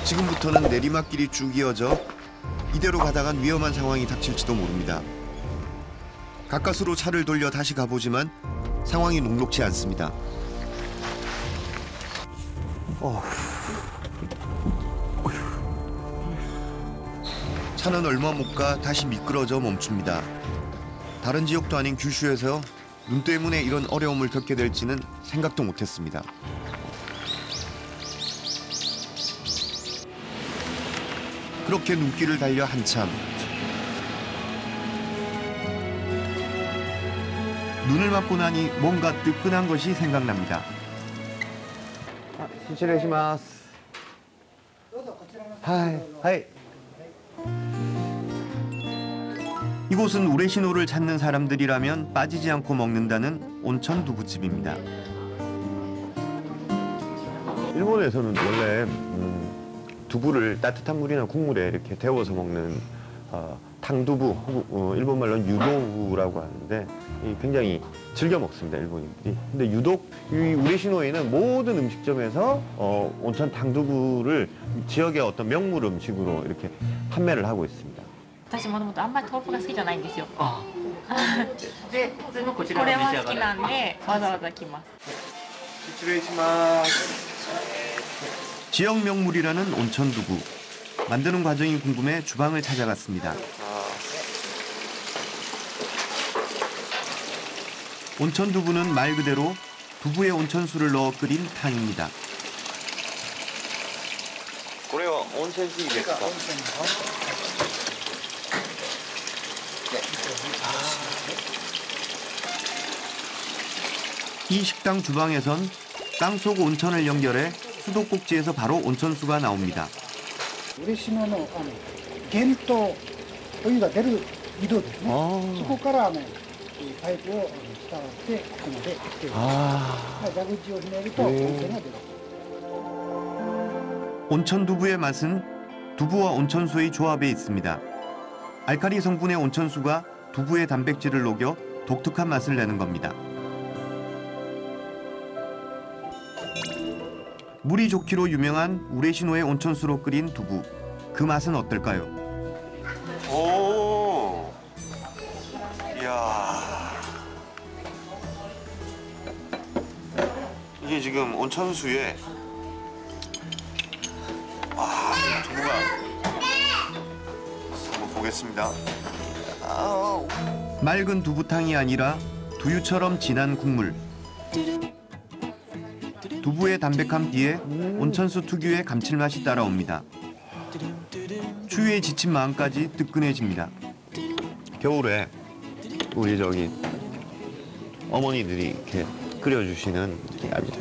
지금부터는 내리막길이 쭉 이어져 이대로 가다간 위험한 상황이 닥칠지도 모릅니다. 가까스로 차를 돌려 다시 가보지만 상황이 녹록지 않습니다. 차는 얼마 못 가 다시 미끄러져 멈춥니다. 다른 지역도 아닌 규슈에서 눈 때문에 이런 어려움을 겪게 될지는 생각도 못했습니다. 그렇게 눈길을 달려 한참. 눈을 맞고 나니 뭔가 뜨끈한 것이 생각납니다. 실례시마스. 하이. 이곳은 우레시노를 찾는 사람들이라면 빠지지 않고 먹는다는 온천 두부집입니다. 일본에서는 원래 두부를 따뜻한 물이나 국물에 이렇게 데워서 먹는 탕두부, 일본말로는 유도부라고 하는데 굉장히 즐겨 먹습니다, 일본인들이. 근데 유독 이 우레시노에는 모든 음식점에서 온천 탕두부를 지역의 어떤 명물 음식으로 이렇게 판매를 하고 있습니다. 私もともとあんまり豆腐が好きじゃないんですよ。で、普通のこちらこれはを召し上が好きなんでわざわざ来ます。 지역 명물이라는 온천 두부. 만드는 과정이 궁금해 주방을 찾아갔습니다. 온천 두부는 말 그대로 두부에 온천수를 넣어 끓인 탕입니다. これは温泉水ですか? 이 식당 주방에선 땅속 온천을 연결해 수도꼭지에서 바로 온천수가 나옵니다. 嬉野の源頭お湯が出る井戸ですね。そこからパイプを伝わってここまで来ています。蛇口をひねると温泉が出る。 온천 두부의 맛은 두부와 온천수의 조합에 있습니다. 알칼리 성분의 온천수가 두부의 단백질을 녹여 독특한 맛을 내는 겁니다. 물이 좋기로 유명한 우레시노의 온천수로 끓인 두부. 그 맛은 어떨까요? 오, 이야. 이게 지금 온천수에 두부가 한번 보겠습니다. 맑은 두부탕이 아니라 두유처럼 진한 국물. 두부의 담백함 뒤에 온천수 특유의 감칠맛이 따라옵니다. 추위에 지친 마음까지 뜨끈해집니다. 겨울에 우리 저기 어머니들이 이렇게 끓여주시는 아주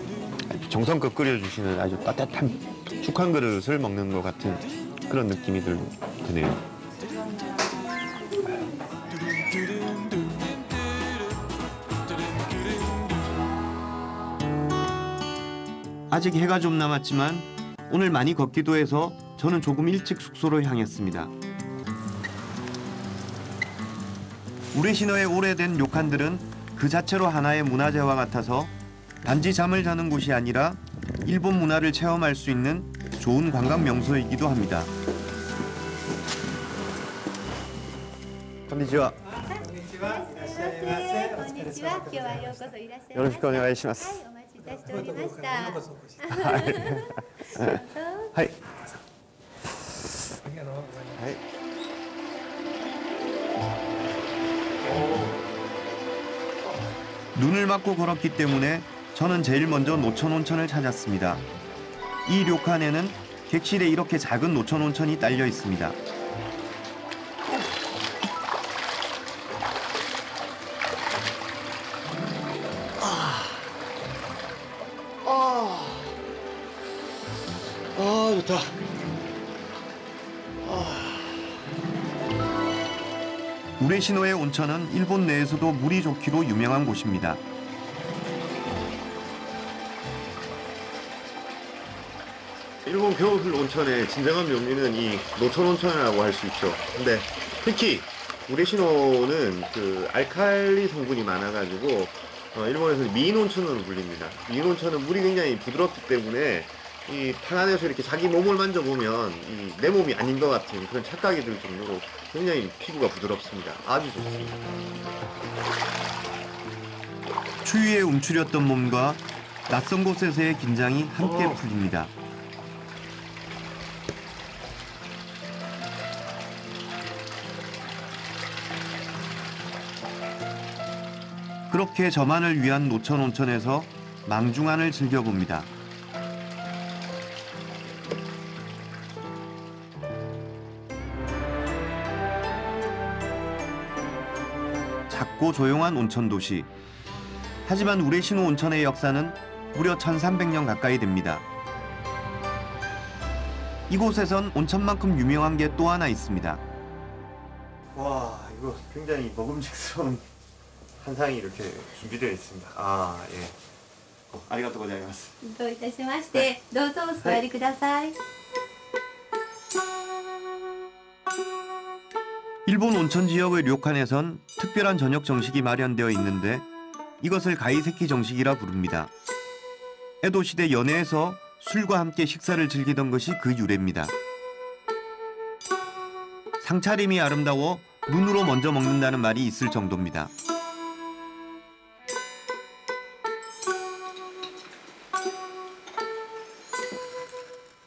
정성껏 끓여주시는 아주 따뜻한 죽 한 그릇을 먹는 것 같은 그런 느낌이 드네요. 아직 해가 좀 남았지만 오늘 많이 걷기도 해서 저는 조금 일찍 숙소로 향했습니다. 우레시노의 오래된 료칸들은 그 자체로 하나의 문화재와 같아서 단지 잠을 자는 곳이 아니라 일본 문화를 체험할 수 있는 좋은 관광 명소이기도 합니다. konnichiwa. 요로시쿠 오네가이시마스. お待ちしておりました。はい. 눈을 맞고 걸었기 때문에 저는 제일 먼저 노천 온천을 찾았습니다. 이 료칸에는 객실에 이렇게 작은 노천 온천이 딸려 있습니다. 좋다. 우레시노의 온천은 일본 내에서도 물이 좋기로 유명한 곳입니다. 일본 겨울 온천의 진정한 묘미는 이 노천 온천이라고 할 수 있죠. 근데 특히 우레시노는 그 알칼리 성분이 많아가지고 일본에서 미인 온천으로 불립니다. 미인 온천은 물이 굉장히 부드럽기 때문에 이 편안해서 이렇게 자기 몸을 만져보면 이 내 몸이 아닌 것 같은 그런 착각이 들 정도로 굉장히 피부가 부드럽습니다. 아주 좋습니다. 추위에 움츠렸던 몸과 낯선 곳에서의 긴장이 함께 풀립니다. 그렇게 저만을 위한 노천 온천에서 망중한을 즐겨봅니다. 작고 조용한 온천 도시. 하지만 우레시노 온천의 역사는 무려 1300년 가까이 됩니다. 이곳에선 온천만큼 유명한 게 또 하나 있습니다. 와, 이거 굉장히 먹음직스러운 한상이 이렇게 준비되어 있습니다. 아, 예. 아리가또 고자이마스. どういたしまして、どうぞお座りください。 일본 온천 지역의 료칸에선 특별한 저녁 정식이 마련되어 있는데 이것을 가이세키 정식이라 부릅니다. 에도 시대 연해에서 술과 함께 식사를 즐기던 것이 그 유래입니다. 상차림이 아름다워 눈으로 먼저 먹는다는 말이 있을 정도입니다.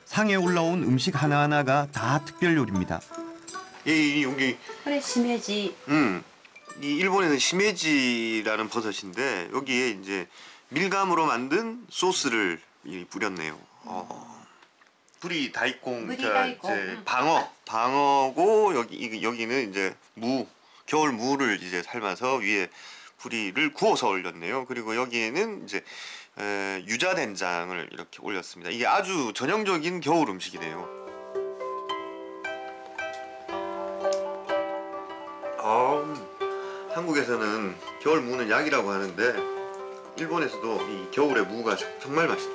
상에 올라온 음식 하나하나가 다 특별 요리입니다. 이 여기 これしめじ。 이 일본에는 시메지라는 버섯인데 여기에 이제 밀감으로 만든 소스를 뿌렸네요. 부리 다이콩, 부리 자, 다이콩. 이제 방어고 여기는 이제 겨울 무를 이제 삶아서 위에 부리를 구워서 올렸네요. 그리고 여기에는 이제 유자 된장을 이렇게 올렸습니다. 이게 아주 전형적인 겨울 음식이네요. 한국에서는 겨울 무는 약이라고 하는데 일본에서도 이 겨울에 무가 정말 맛있다.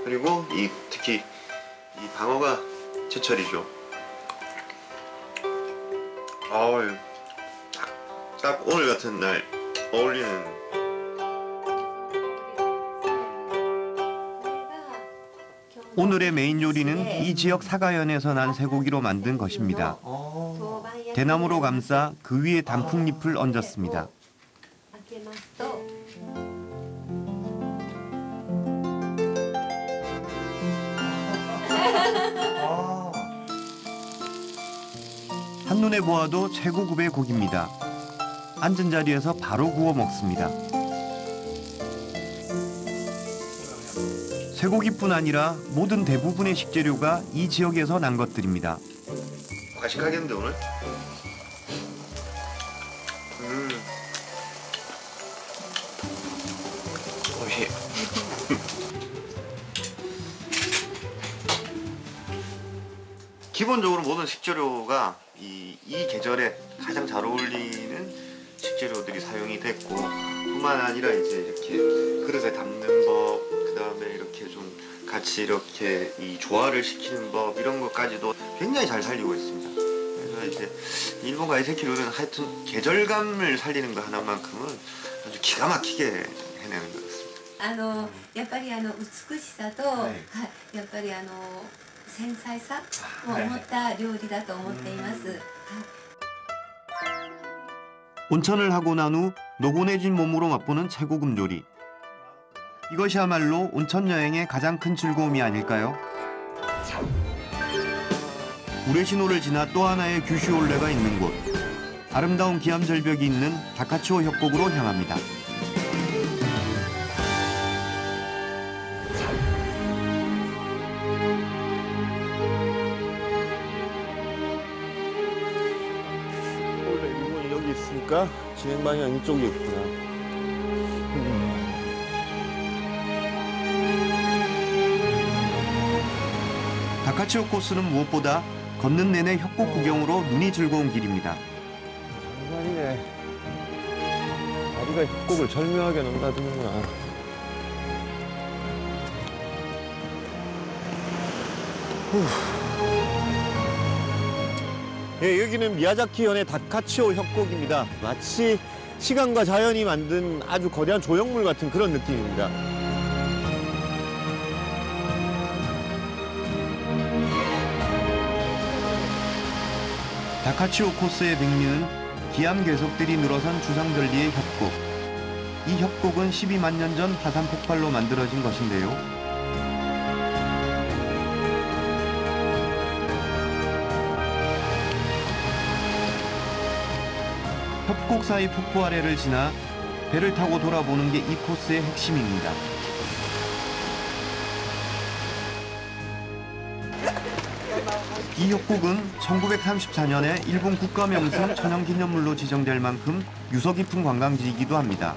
그리고 특히 이 방어가 제철이죠. 딱 오늘 같은 날 어울리는. 오늘의 메인 요리는 이 지역 사가현에서 난 쇠고기로 만든 것입니다. 대나무로 감싸 그 위에 단풍잎을 얹었습니다. 開けますと。 한눈에 보아도 최고급의 고기입니다. 앉은 자리에서 바로 구워 먹습니다. 쇠고기뿐 아니라 모든 대부분의 식재료가 이 지역에서 난 것들입니다. 과식하겠는데 오늘? 오이. 기본적으로 모든 식재료가 이 계절에 가장 잘 어울리는 식재료들이 사용이 됐고 뿐만 아니라 이제 이렇게 그릇에 담는 법, 그 다음에 이렇게 좀 같이 이렇게 이 조화를 시키는 법 이런 것까지도 굉장히 잘 살리고 있습니다. 그래서 이제 일본 가이세키 요리는 하여튼 계절감을 살리는 거 하나만큼은 아주 기가 막히게 해내는 것 같습니다. やっぱり美しさと、やっぱり繊細さを持った料理だと思っています。 온천을 하고 난 후 노곤해진 몸으로 맛보는 최고급 요리. 이것이야말로 온천 여행의 가장 큰 즐거움이 아닐까요? 우레시노를 지나 또 하나의 규슈올레가 있는 곳. 아름다운 기암절벽이 있는 다카치오 협곡으로 향합니다. 원래 일본이 여기 있으니까 진행 방향 이쪽이었구나. 다카치오 코스는 무엇보다 걷는 내내 협곡 구경으로 눈이 즐거운 길입니다. 정말이네. 아리가 협곡을 절묘하게 넘나드는구나. 예, 여기는 미야자키현의 다카치오 협곡입니다. 마치 시간과 자연이 만든 아주 거대한 조형물 같은 그런 느낌입니다. 다카치오 코스의 백미는 기암 괴석들이 늘어선 주상절리의 협곡. 이 협곡은 12만 년 전 화산 폭발로 만들어진 것인데요. 협곡 사이 폭포 아래를 지나 배를 타고 돌아보는 게 이 코스의 핵심입니다. 이 협곡은 1934년에 일본 국가명승 천연기념물로 지정될 만큼 유서 깊은 관광지이기도 합니다.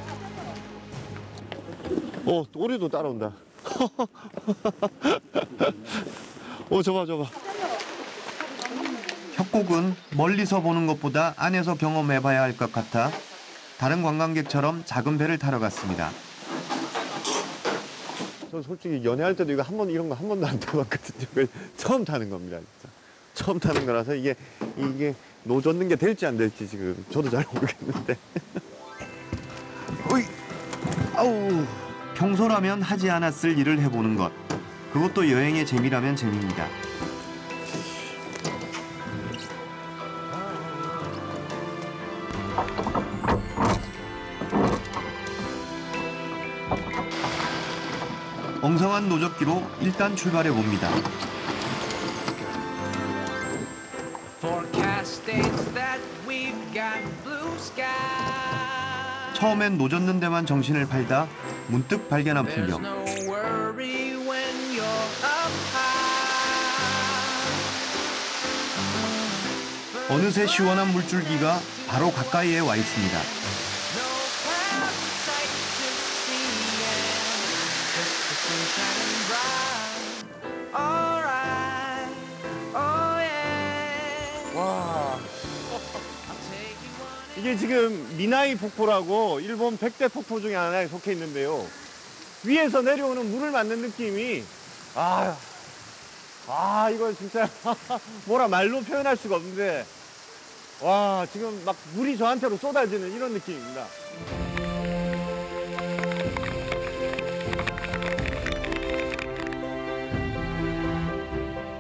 오리도 따라온다. 저봐. 협곡은 멀리서 보는 것보다 안에서 경험해봐야 할 것 같아 다른 관광객처럼 작은 배를 타러 갔습니다. 전 솔직히 연애할 때도 이런 거 한 번도 안 타봤거든요. 그걸 처음 타는 겁니다, 진짜. 처음 타는 거라서 이게 노젓는 게 될지 안 될지 지금 저도 잘 모르겠는데. 어이, 아우. 평소라면 하지 않았을 일을 해보는 것. 그것도 여행의 재미라면 재미입니다. 엉성한 노젓기로 일단 출발해 봅니다. 처음엔 노젓는 데만 정신을 팔다 문득 발견한 풍경. 어느새 시원한 물줄기가 바로 가까이에 와 있습니다. 와. 이게 지금 미나이 폭포라고 일본 100대 폭포 중에 하나에 속해 있는데요. 위에서 내려오는 물을 맞는 느낌이 이거 진짜 뭐라 말로 표현할 수가 없는데 와, 지금 막 물이 저한테로 쏟아지는 이런 느낌입니다.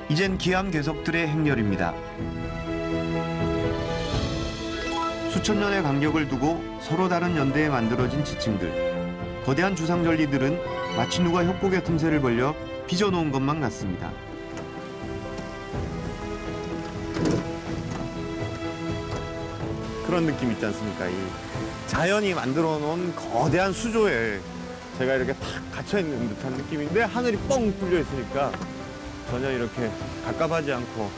이젠 기암 괴석들의 행렬입니다. 수천 년의 간격을 두고 서로 다른 연대에 만들어진 지층들. 거대한 주상절리들은 마치 누가 협곡의 틈새를 벌려 빚어놓은 것만 같습니다. 그런 느낌 있지 않습니까? 이 자연이 만들어 놓은 거대한 수조에 제가 이렇게 탁 갇혀 있는 듯한 느낌인데 하늘이 뻥 뚫려 있으니까 전혀 이렇게 갑갑하지 않고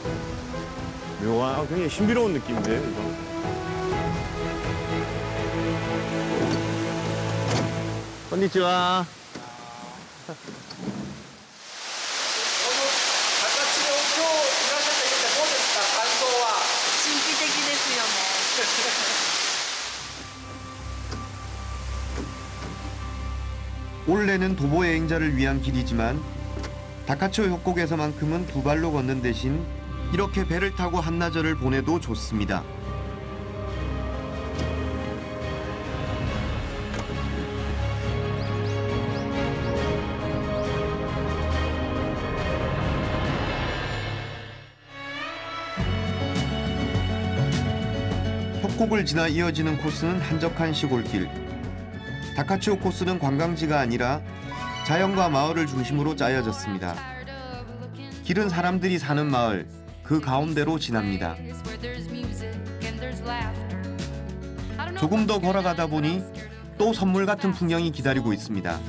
묘한 굉장히 신비로운 느낌인데요, 이거. 건니치와. 神秘的ですよね。 올해는 도보 여행자를 위한 길이지만 다카치오 협곡에서만큼은 두 발로 걷는 대신 이렇게 배를 타고 한나절을 보내도 좋습니다. 협곡을 지나 이어지는 코스는 한적한 시골길. 다카치오 코스는 관광지가 아니라 자연과 마을을 중심으로 짜여졌습니다. 길은 사람들이 사는 마을, 그 가운데로 지납니다. 조금 더 걸어가다 보니 또 선물 같은 풍경이 기다리고 있습니다.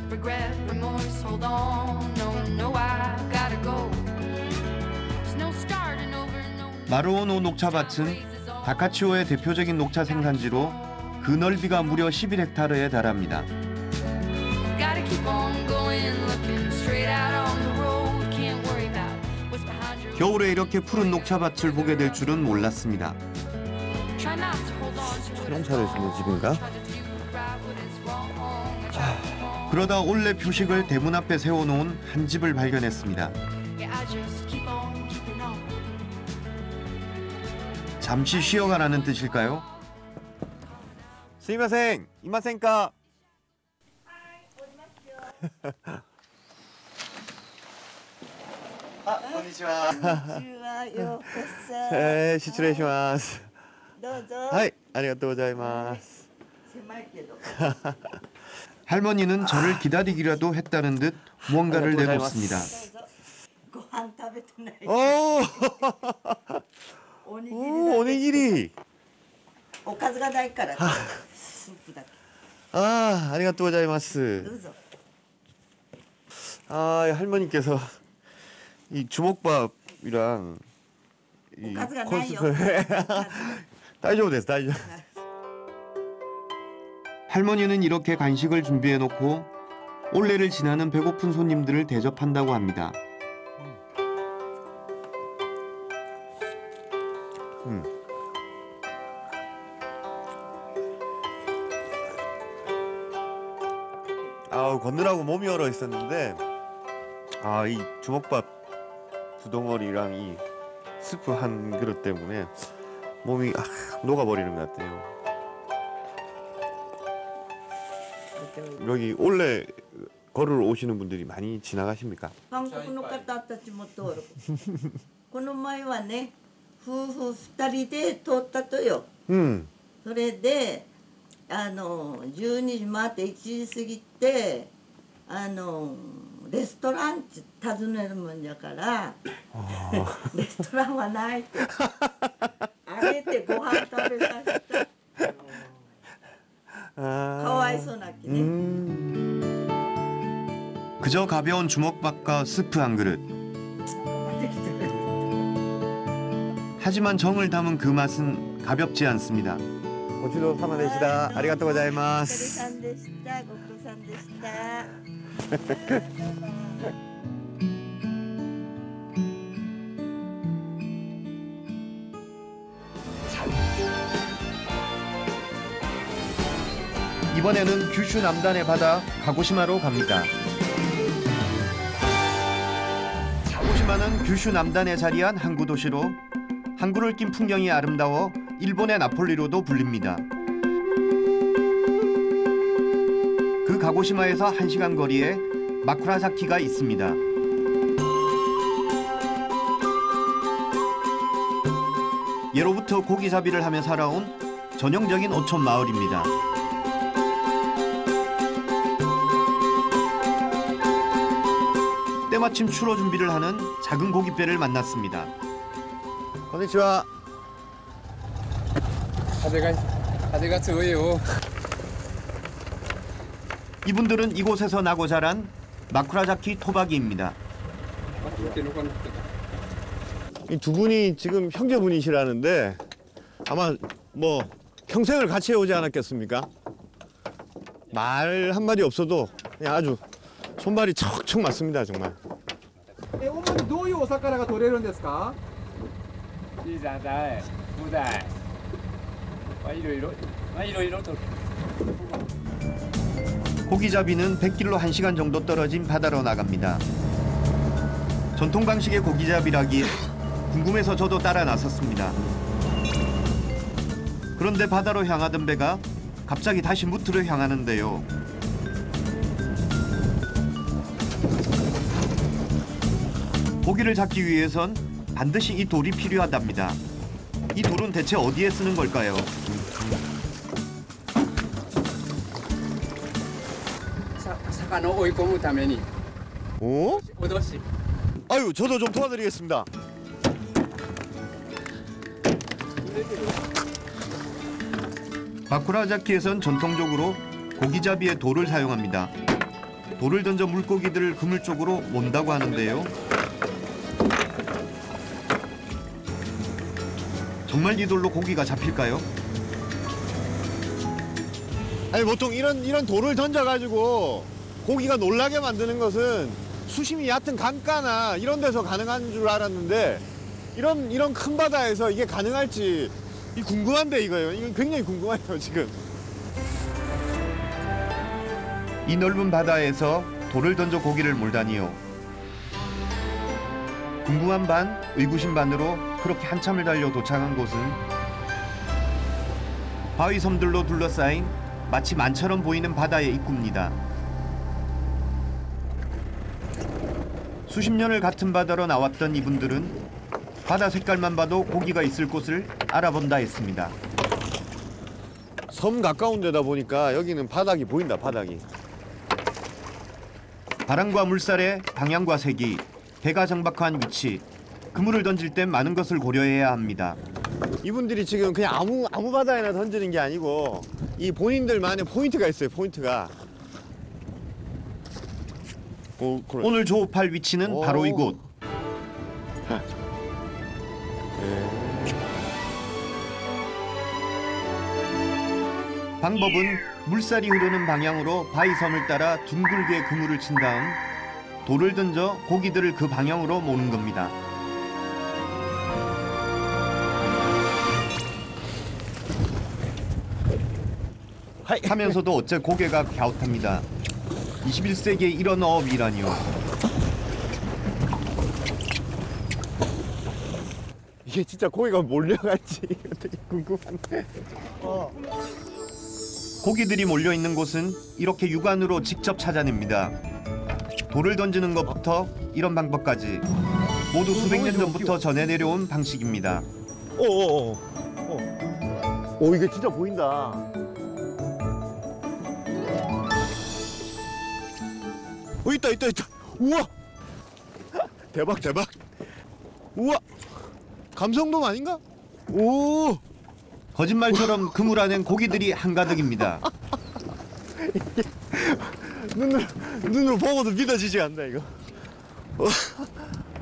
마루오노 녹차밭은 다카치오의 대표적인 녹차 생산지로 그 넓이가 무려 11헥타르에 달합니다. 겨울에 이렇게 푸른 녹차밭을 보게 될 줄은 몰랐습니다. 촬영사를 쓰는 집인가? 그러다 올레 표식을 대문 앞에 세워놓은 한 집을 발견했습니다. 잠시 쉬어가라는 뜻일까요? 스미마셍, 이마셍까? あ、こんにちは。こんにちは、ようこそ。失礼します。どうぞ。はい、ありがとうございます。狭いけど。 할머니는 저를 기다리기라도 했다는 듯 무언가를 내놓습니다. どうぞ。ご飯食べてない。 오, おにぎり 오, 오니기리. おかずがないから。スープだけ。 아, ど 아리가또ございます. うぞ。 아, 할머니께서 이 주먹밥이랑 이 오카즈가 나요. 다이조부 됐어, 다이조부. 할머니는 이렇게 간식을 준비해놓고 올레를 지나는 배고픈 손님들을 대접한다고 합니다. 아우, 걷느라고 몸이 얼어 있었는데 아, 이 주먹밥 두 덩어리랑 이 스프 한 그릇 때문에 몸이 녹아버리는 것 같아요. 여기 올레 걸으러 오시는 분들이 많이 지나가십니까? 韓国の方たちも通る。この前はね、夫婦2人で通ったとよ。それで、12時回って1時過ぎて、レストラン訪ねるもんやからレストランはないってあげてご飯食べさせたかわいそうな気ね 그저 가벼운 주먹밥과 스프 한 그릇. 하지만 정을 담은 그 맛은 가볍지 않습니다. 고치도 사마데시다. 아리가또 お疲れ 고자이마스. さんでしたご苦労さんでした 이번에는 규슈 남단의 바다 가고시마로 갑니다. 가고시마는 규슈 남단에 자리한 항구 도시로 항구를 낀 풍경이 아름다워 일본의 나폴리로도 불립니다. 그 가고시마에서 1시간 거리에 마쿠라자키가 있습니다. 예로부터 고기잡이를 하며 살아온 전형적인 어촌 마을입니다. 때마침 추로 준비를 하는 작은 고깃배를 만났습니다. konnichiwa. 風が強いよ。 이분들은 이곳에서 나고 자란 마쿠라자키 토박이입니다. 이 두 분이 지금 형제분이시라는데 아마 뭐 평생을 같이 해오지 않았겠습니까? 말 한마디 없어도 그냥 아주 손발이 척척 맞습니다, 정말. 主にどういうお魚が取れるんですか？小さい、ブダイ、いろいろと。 고기잡이는 100길로 1시간 정도 떨어진 바다로 나갑니다. 전통 방식의 고기잡이라기에 궁금해서 저도 따라 나섰습니다. 그런데 바다로 향하던 배가 갑자기 다시 무트로 향하는데요. 고기를 잡기 위해선 반드시 이 돌이 필요하답니다. 이 돌은 대체 어디에 쓰는 걸까요?魚を追い込むために 오? 脅し 아유, 저도 좀 도와드리겠습니다. 마쿠라자키에선 전통적으로 고기잡이에 돌을 사용합니다. 돌을 던져 물고기들을 그물 쪽으로 몬다고 하는데요. 정말 이 돌로 고기가 잡힐까요? 아니, 보통 이런 돌을 던져가지고 고기가 놀라게 만드는 것은 수심이 얕은 강가나 이런 데서 가능한 줄 알았는데 이런 큰 바다에서 이게 가능할지 궁금한데 이거요. 이건 굉장히 궁금해요, 지금. 이 넓은 바다에서 돌을 던져 고기를 몰다니요. 궁금한 반, 의구심 반으로 그렇게 한참을 달려 도착한 곳은 바위 섬들로 둘러싸인 마치 만처럼 보이는 바다의 입구입니다. 수십 년을 같은 바다로 나왔던 이분들은 바다 색깔만 봐도 고기가 있을 곳을 알아본다 했습니다. 섬 가까운 데다 보니까 여기는 바닥이 보인다, 바닥이. 바람과 물살의 방향과 색이, 배가 정박한 위치, 그물을 던질 때 많은 것을 고려해야 합니다. 이분들이 지금 그냥 아무 바다에나 던지는 게 아니고 이 본인들만의 포인트가 있어요, 포인트가. 그래. 오늘 조업할 위치는 바로 이곳. 방법은 물살이 흐르는 방향으로 바위섬을 따라 둥글게 그물을 친 다음 돌을 던져 고기들을 그 방향으로 모는 겁니다. 하면서도 어째 고개가 갸웃합니다. 21세기에 이런 어업이라니요. 이게 진짜 고기가 몰려갈지 되게 궁금한데. 고기들이 몰려있는 곳은 이렇게 육안으로 직접 찾아냅니다. 돌을 던지는 것부터 이런 방법까지 모두 수백 년 전부터 전해 내려온 방식입니다. 오, 이게 진짜 보인다. 있다. 우와. 대박. 우와. 감성돔 아닌가? 오. 거짓말처럼 그물 안엔 고기들이 한가득입니다. 눈으로 보고도 믿어지지가 않다 이거.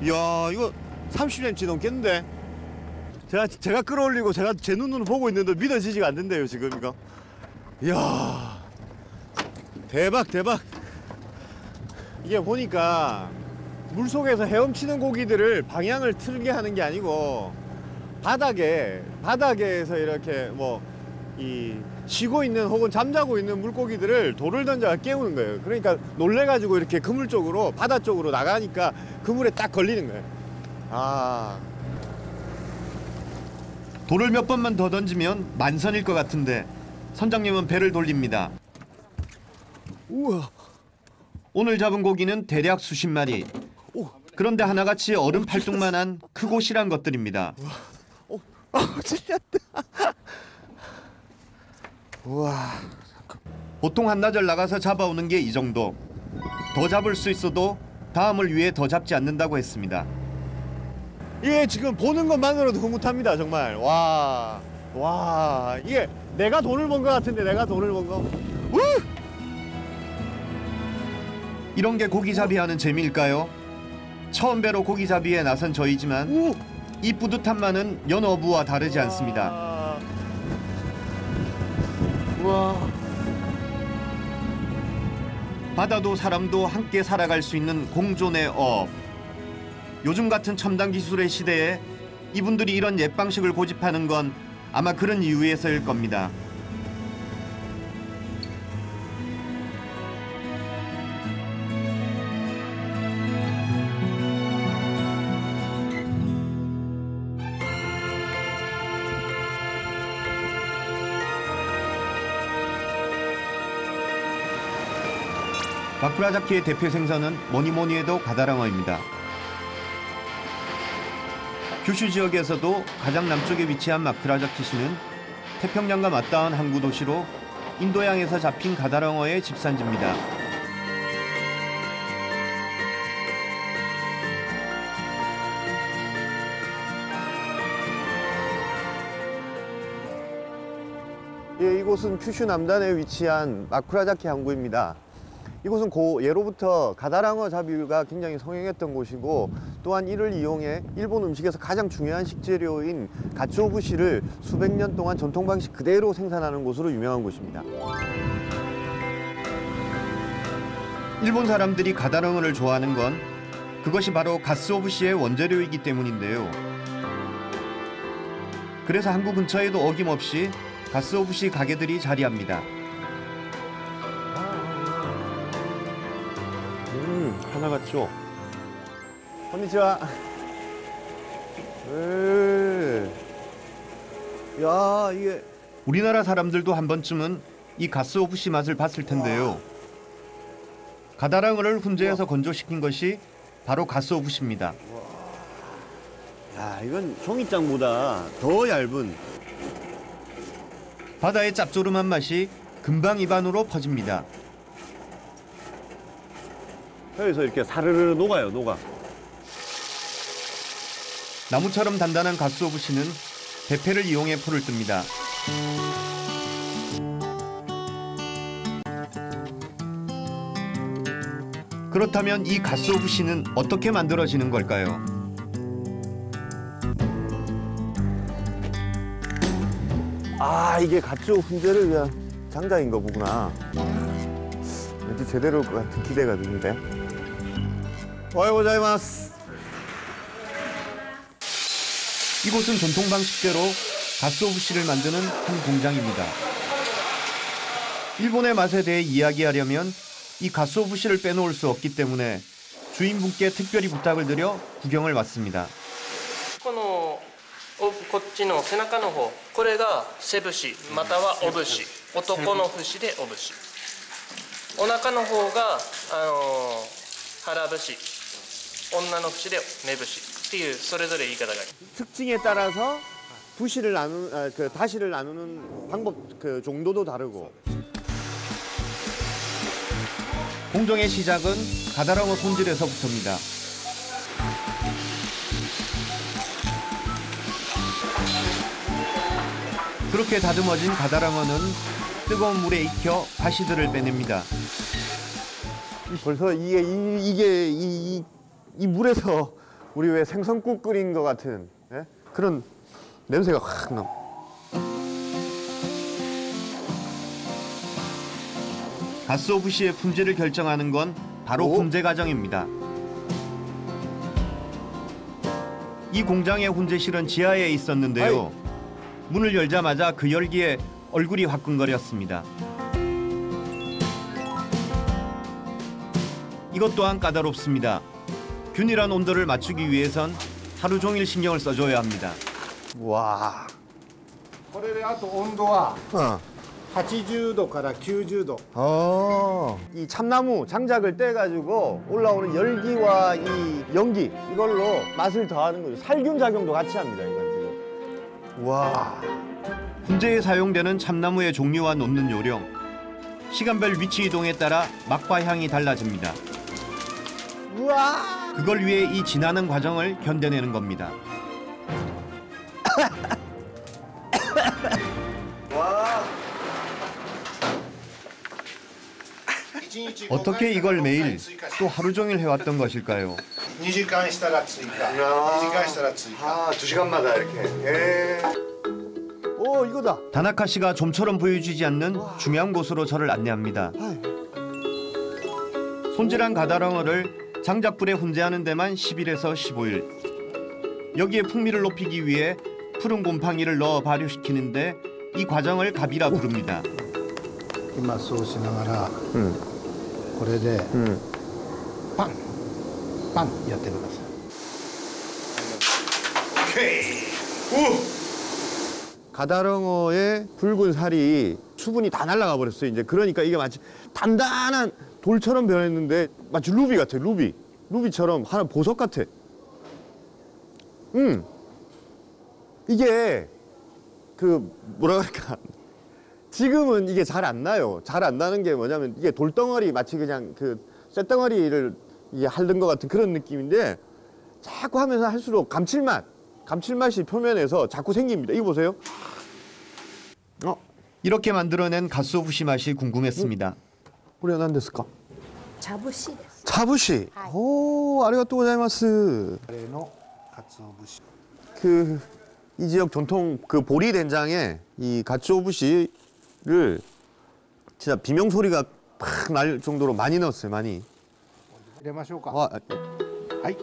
이야, 이거 30cm 넘겠는데? 제가 끌어올리고 제가 제 눈으로 보고 있는데 믿어지지가 않는데요 지금 이거. 이야, 대박. 이게 보니까 물속에서 헤엄치는 고기들을 방향을 틀게 하는 게 아니고 바닥에서 이렇게 쉬고 있는 혹은 잠자고 있는 물고기들을 돌을 던져 깨우는 거예요. 그러니까 놀래가지고 이렇게 그물 쪽으로, 바다 쪽으로 나가니까 그물에 딱 걸리는 거예요. 돌을 몇 번만 더 던지면 만선일 것 같은데 선장님은 배를 돌립니다. 우와. 오늘 잡은 고기는 대략 수십 마리. 그런데 하나같이 어른 팔뚝만한 크고 실한 것들입니다. 찔렸다. 우와. 보통 한나절 나가서 잡아오는 게 이 정도. 더 잡을 수 있어도 다음을 위해 더 잡지 않는다고 했습니다. 이게 지금 보는 것만으로도 흐뭇합니다 정말. 와, 이게 내가 돈을 번 것 같은데, 내가 돈을 번 거. 이런 게 고기잡이 하는 재미일까요? 처음 배로 고기잡이에 나선 저희지만 이 뿌듯함만은 연어부와 다르지 않습니다. 우와. 바다도 사람도 함께 살아갈 수 있는 공존의 어업. 요즘 같은 첨단 기술의 시대에 이분들이 이런 옛 방식을 고집하는 건 아마 그런 이유에서일 겁니다. 마쿠라자키의 대표 생선은 뭐니뭐니 해도 가다랑어입니다. 규슈 지역에서도 가장 남쪽에 위치한 마쿠라자키시는 태평양과 맞닿은 항구 도시로 인도양에서 잡힌 가다랑어의 집산지입니다. 예, 이곳은 큐슈 남단에 위치한 마쿠라자키 항구입니다. 이곳은 예로부터 가다랑어 잡이가 굉장히 성행했던 곳이고, 또한 이를 이용해 일본 음식에서 가장 중요한 식재료인 가츠오부시를 수백 년 동안 전통 방식 그대로 생산하는 곳으로 유명한 곳입니다. 일본 사람들이 가다랑어를 좋아하는 건 그것이 바로 가츠오부시의 원재료이기 때문인데요. 그래서 항구 근처에도 어김없이 가츠오부시 가게들이 자리합니다. 하나같죠. konnichiwa. 야, 이게 우리나라 사람들도 한 번쯤은 이 가츠오부시 맛을 봤을 텐데요. 가다랑어를 훈제해서 건조시킨 것이 바로 가스오부시입니다. 야, 이건 종이장보다 더 얇은. 바다의 짭조름한 맛이 금방 입안으로 퍼집니다. 여기서 이렇게 사르르 녹아요, 녹아. 나무처럼 단단한 가스오부시는 대패를 이용해 풀을 뜹니다. 그렇다면 이 가스오부시는 어떻게 만들어지는 걸까요? 아, 이게 가츠오 훈제를 위한 장작인 거 보구나. 왠지 제대로 것 같은 기대가 드는데. 오하요 고자이마스. 이곳은 전통 방식대로 가스오부시를 만드는 한 공장입니다. 일본의 맛에 대해 이야기하려면 이 가스오부시를 빼놓을 수 없기 때문에 주인분께 특별히 부탁을 드려 구경을 왔습니다. こっちの背中の方、これが背節またはお節、男の節でお節。お腹の方が腹節、女の節で目節っていうそれぞれ言い方がある。 특징에 따라서 부시를 그 다시를 나누는 방법 그 정도도 다르고. 공정의 시작은 가다랑어 손질에서부터입니다. 그렇게 다듬어진 가다랑어는 뜨거운 물에 익혀 가시들을 빼냅니다. 벌써 이 물에서 우리 왜 생선국 끓인 것 같은 예? 그런 냄새가 확 나. 가스오부시의 품질을 결정하는 건 바로 훈제 과정입니다. 이 공장의 훈제실은 지하에 있었는데요. 문을 열자마자 그 열기에 얼굴이 화끈거렸습니다. 이것 또한 까다롭습니다. 균일한 온도를 맞추기 위해선 하루 종일 신경을 써줘야 합니다. 와. これであと温度は 80度から90度. 이 참나무 장작을 떼가지고 올라오는 열기와 이 연기 이걸로 맛을 더하는 거죠. 살균 작용도 같이 합니다. 이건 지금. 와. 훈제에 사용되는 참나무의 종류와 놓는 요령, 시간별 위치 이동에 따라 맛과 향이 달라집니다. 우와. 그걸 위해 이 지나는 과정을 견뎌내는 겁니다. 와. 어떻게 이걸 매일 또 하루 종일 해왔던 것일까요? 2시간したら追加 2시간したら追加 아, 2시간마다 이렇게. 오, 이거다. 다나카 씨가 좀처럼 보여주지 않는 중요한 곳으로 저를 안내합니다. 손질한 가다랑어를 장작불에 훈제하는 데만 10일에서 15일. 여기에 풍미를 높이기 위해 푸른 곰팡이를 넣어 발효시키는데 이 과정을 가비라 부릅니다. 今そうしながらこれでパンパンやってください。 가다랑어의 붉은 살이 수분이 다 날아가 버렸어요. 이제 그러니까 이게 마치 단단한 돌처럼 변했는데 마치 루비 같아. 루비처럼 하나 보석 같아. 이게 그 뭐라 그럴까? 지금은 이게 잘 안 나요. 잘 안 나는 게 뭐냐면 이게 돌덩어리 마치 그냥 그 쇳덩어리를 이게 핥는 것 같은 그런 느낌인데 자꾸 하면서 할수록 감칠맛이 표면에서 자꾸 생깁니다. 이거 보세요. 이렇게 만들어낸 가스오부시 맛이 궁금했습니다. 우리가 난 됐을까? 茶節です 자부시. 오, 아리가또 고자이마스. これの鰹節 그 이 지역 전통 그 보리 된장에 이 가츠오부시를 진짜 비명 소리가 팍 날 정도로 많이 넣었어요. 많이. 入れましょうか。 와, はい。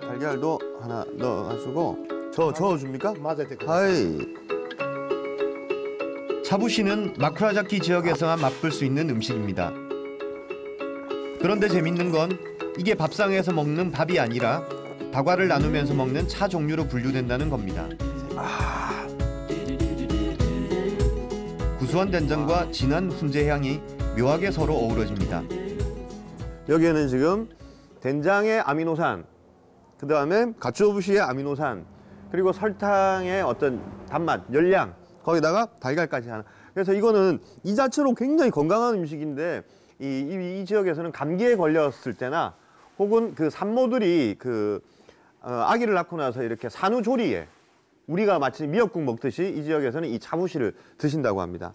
달걀도 하나 넣어가지고 저어줍니까? 混ぜてください。 하이. 차부시는 마쿠라자키 지역에서만 맛볼 수 있는 음식입니다. 그런데 재밌는 건 이게 밥상에서 먹는 밥이 아니라 다과를 나누면서 먹는 차 종류로 분류된다는 겁니다. 구수한 된장과 진한 훈제 향이 묘하게 서로 어우러집니다. 여기에는 지금 된장의 아미노산, 그 다음에 가츠오부시의 아미노산, 그리고 설탕의 어떤 단맛, 열량, 거기다가 달걀까지 하나. 그래서 이거는 이 자체로 굉장히 건강한 음식인데 이 지역에서는 감기에 걸렸을 때나 혹은 그 산모들이 아기를 낳고 나서 이렇게 산후조리에 우리가 마치 미역국 먹듯이 이 지역에서는 이 자부시를 드신다고 합니다.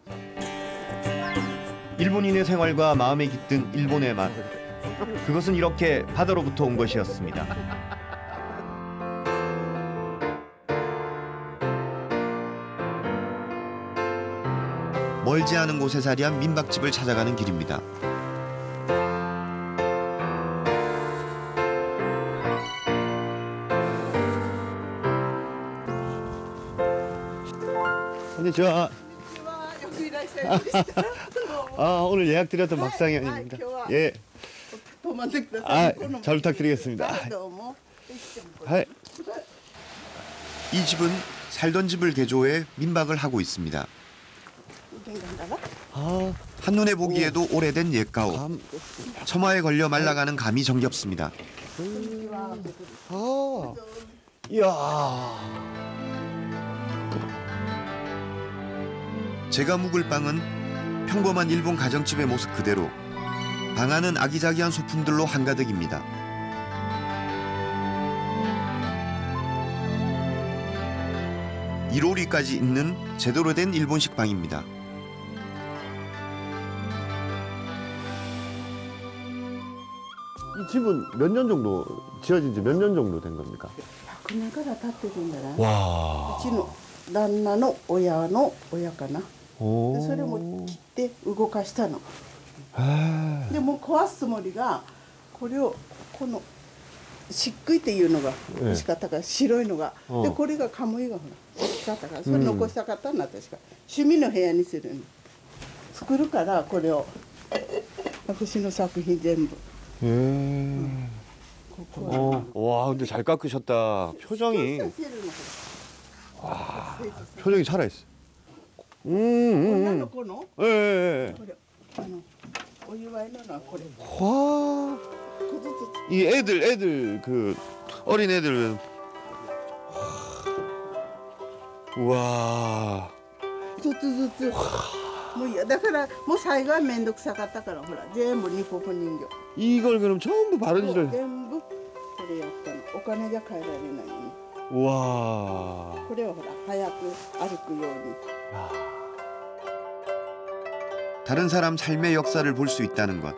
일본인의 생활과 마음에 깃든 일본의 맛. 그것은 이렇게 바다로부터 온 것이었습니다. 멀지 않은 곳에 자리한 민박집을 찾아가는 길입니다. 안녕하세요. 오늘 예약드렸던 박상현입니다. 예. 잘 부탁드리겠습니다. 이 집은 살던 집을 개조해 민박을 하고 있습니다. 한눈에 보기에도 오래된 옛가옥. 처마에 걸려 말라가는 감이 정겹습니다. 이야. 제가 묵을 방은 평범한 일본 가정집의 모습 그대로 방 안은 아기자기한 소품들로 한가득입니다. 이로리까지 있는 제대로 된 일본식 방입니다. 이 집은 몇 년 정도 지어진 지 몇 년 정도 된 겁니까? 100年から経ってるんだな。 와. うちの旦那の親の親かな。 오. それも切って動かしたの。でもう壊すつもりがこれをこの漆喰っていうのが欲しかったから、白いのが、でこれがカムイがほら欲しかったからそれ残したかったんだ私が趣味の部屋にするの作るからこれを私の作品全部。 와, 근데 잘 깎으셨다. 표정이. 와, 표정이 살아있어. 女の子の 예. これお祝いのはこれ。 와. 이 애들 어린 애들. 우와. ずつずつ。もういやだからもう最後は面倒くさかったからほら全部ニコポ人形。 이걸 그럼 전부 바른지를. 全部これやったの。お金じゃ買えられないよね。 우와. これはほら早く歩くように。 다른 사람 삶의 역사를 볼 수 있다는 것.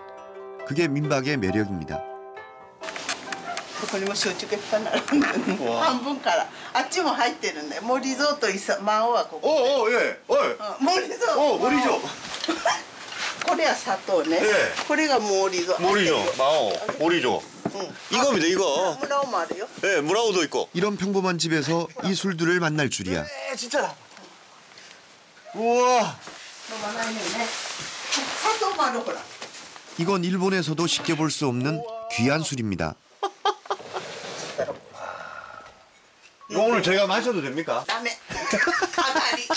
그게 민박의 매력입니다. ここにも焼酎がいっぱい並んでるね。半分からあっちも入ってるんで、もうリゾートマオはここ。예. もうリゾート。 머리죠. これは砂糖ね。これがもうリゾート。 머리죠. 마오. 머리죠. 이겁니다, 이거. 무라오もあるよ。 예, 무라우도 있고. 이런 평범한 집에서 이 술들을 만날 줄이야. 진짜다. 우와. 飲まないのね。砂糖もあるほら。 이건 일본에서도 쉽게 볼 수 없는 귀한 술입니다. 이거 오늘 제가 마셔도 됩니까? ダメ。かなり。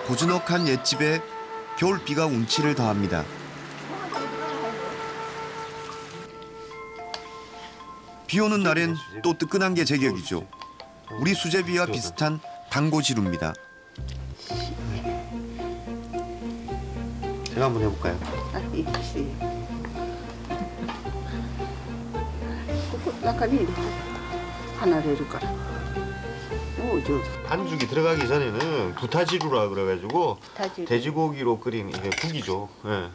고즈넉한 옛집에 겨울비가 운치를 더합니다. 비 오는 날엔 또 뜨끈한 게 제격이죠. 우리 수제비와 비슷한 당고지루입니다. 제가 한번 해볼까요? あ、いいですよ。ここ中に入れて離れるから。おお上手。 반죽이 들어가기 전에는 부타지루라 그래가지고 부타지루. 돼지고기로 끓인 이게 국이죠. 예.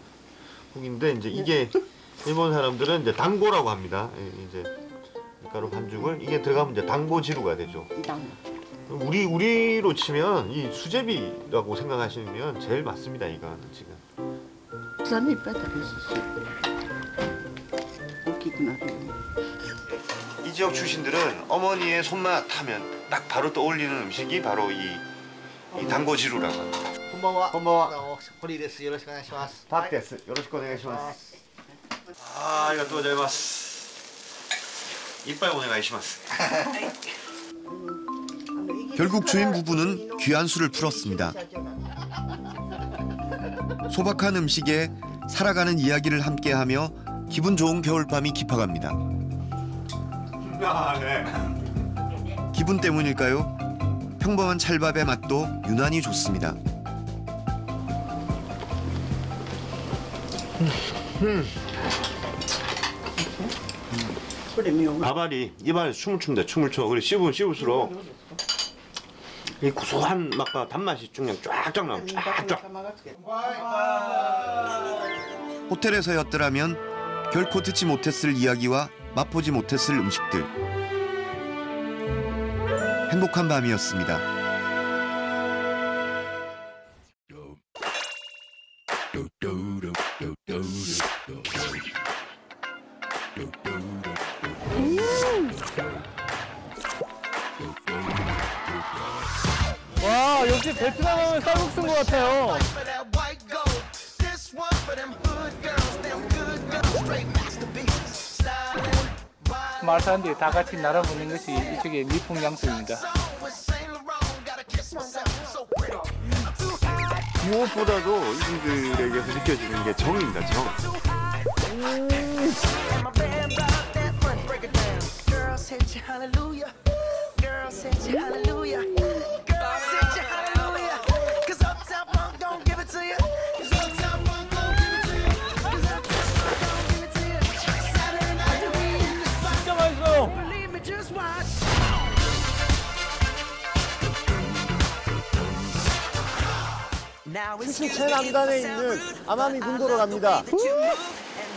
국인데 이제 이게 일본 사람들은 이제 당고라고 합니다. 예, 이제 밀가루 반죽을 이게 들어가면 이제 당고지루가 되죠. 우리로 치면 이 수제비라고 생각하시면 제일 맞습니다. 이거는 지금. 草ねいっぱい食べさせる。大きくなるように。 이 지역 출신들은 어머니의 손맛 하면 딱 바로 떠올리는 음식이 바로 이 당고지루라고 합니다. こんばんは。こんばんは。堀です。よろしくお願いします。 박です. よろしくお願いします. 아, ありがとうございます. 이빨 오네가이시마스. 결국 주인 부부는 귀한 수를 풀었습니다. 소박한 음식에 살아가는 이야기를 함께하며 기분 좋은 겨울밤이 깊어갑니다. 아, 네. 기분 때문일까요? 평범한 찰밥의 맛도 유난히 좋습니다. 밥알이 입안에서 춤을 춘다. 춤을 춰. 그래 씹으면 씹을수록 이 고소한 맛과 단맛이 그냥 쫙쫙 나와. 쫙쫙. 호텔에서였더라면 결코 듣지 못했을 이야기와 맛보지 못했을 음식들. 행복한 밤이었습니다. 와, 역시 베트남 하면 쌀국수인 것 같아요. 말 사람들이 다 같이 날아보는 것이 이쪽의 미풍양수입니다. 무엇보다도 이분들에게서 느껴지는 게 정입니다. 정. 진짜 맛있어요. 특히 최남단에 있는 아마미 군도로 갑니다.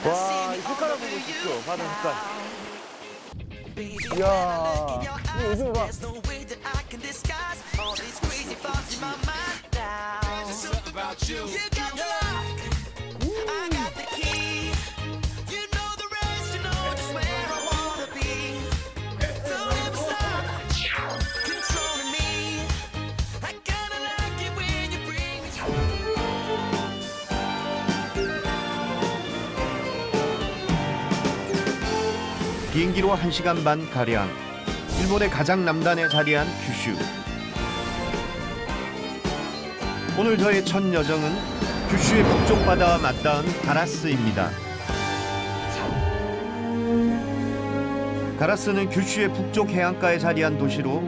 와, 이 색깔 한번 보십시오. 바다 색깔. 이야, 이거 요즘 봐. 비행기로 1시간 반 가량. 일본의 가장 남단에 자리한 규슈. 오늘 저의 첫 여정은 규슈의 북쪽 바다와 맞닿은 가라스입니다. 가라스는 규슈의 북쪽 해안가에 자리한 도시로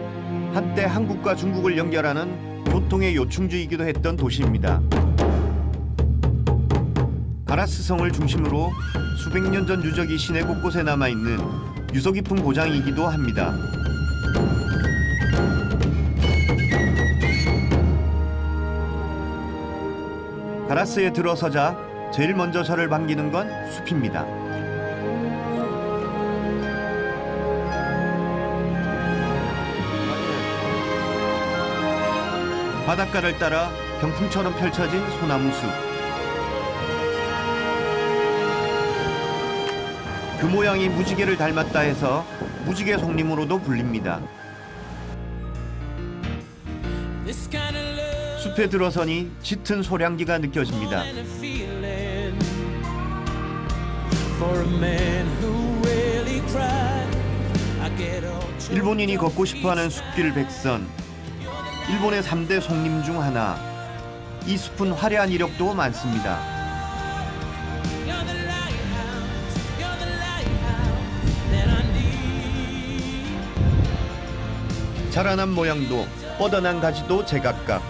한때 한국과 중국을 연결하는 교통의 요충지이기도 했던 도시입니다. 가라스성을 중심으로 수백 년 전 유적이 시내 곳곳에 남아있는 유서 깊은 고장이기도 합니다. 가라스에 들어서자 제일 먼저 저를 반기는 건 숲입니다. 바닷가를 따라 병풍처럼 펼쳐진 소나무 숲. 그 모양이 무지개를 닮았다 해서 무지개 송림으로도 불립니다. 숲에 들어서니 짙은 소량기가 느껴집니다. 일본인이 걷고 싶어하는 숲길 백선. 일본의 3대 송림 중 하나. 이 숲은 화려한 이력도 많습니다. 자라난 모양도 뻗어난 가지도 제각각.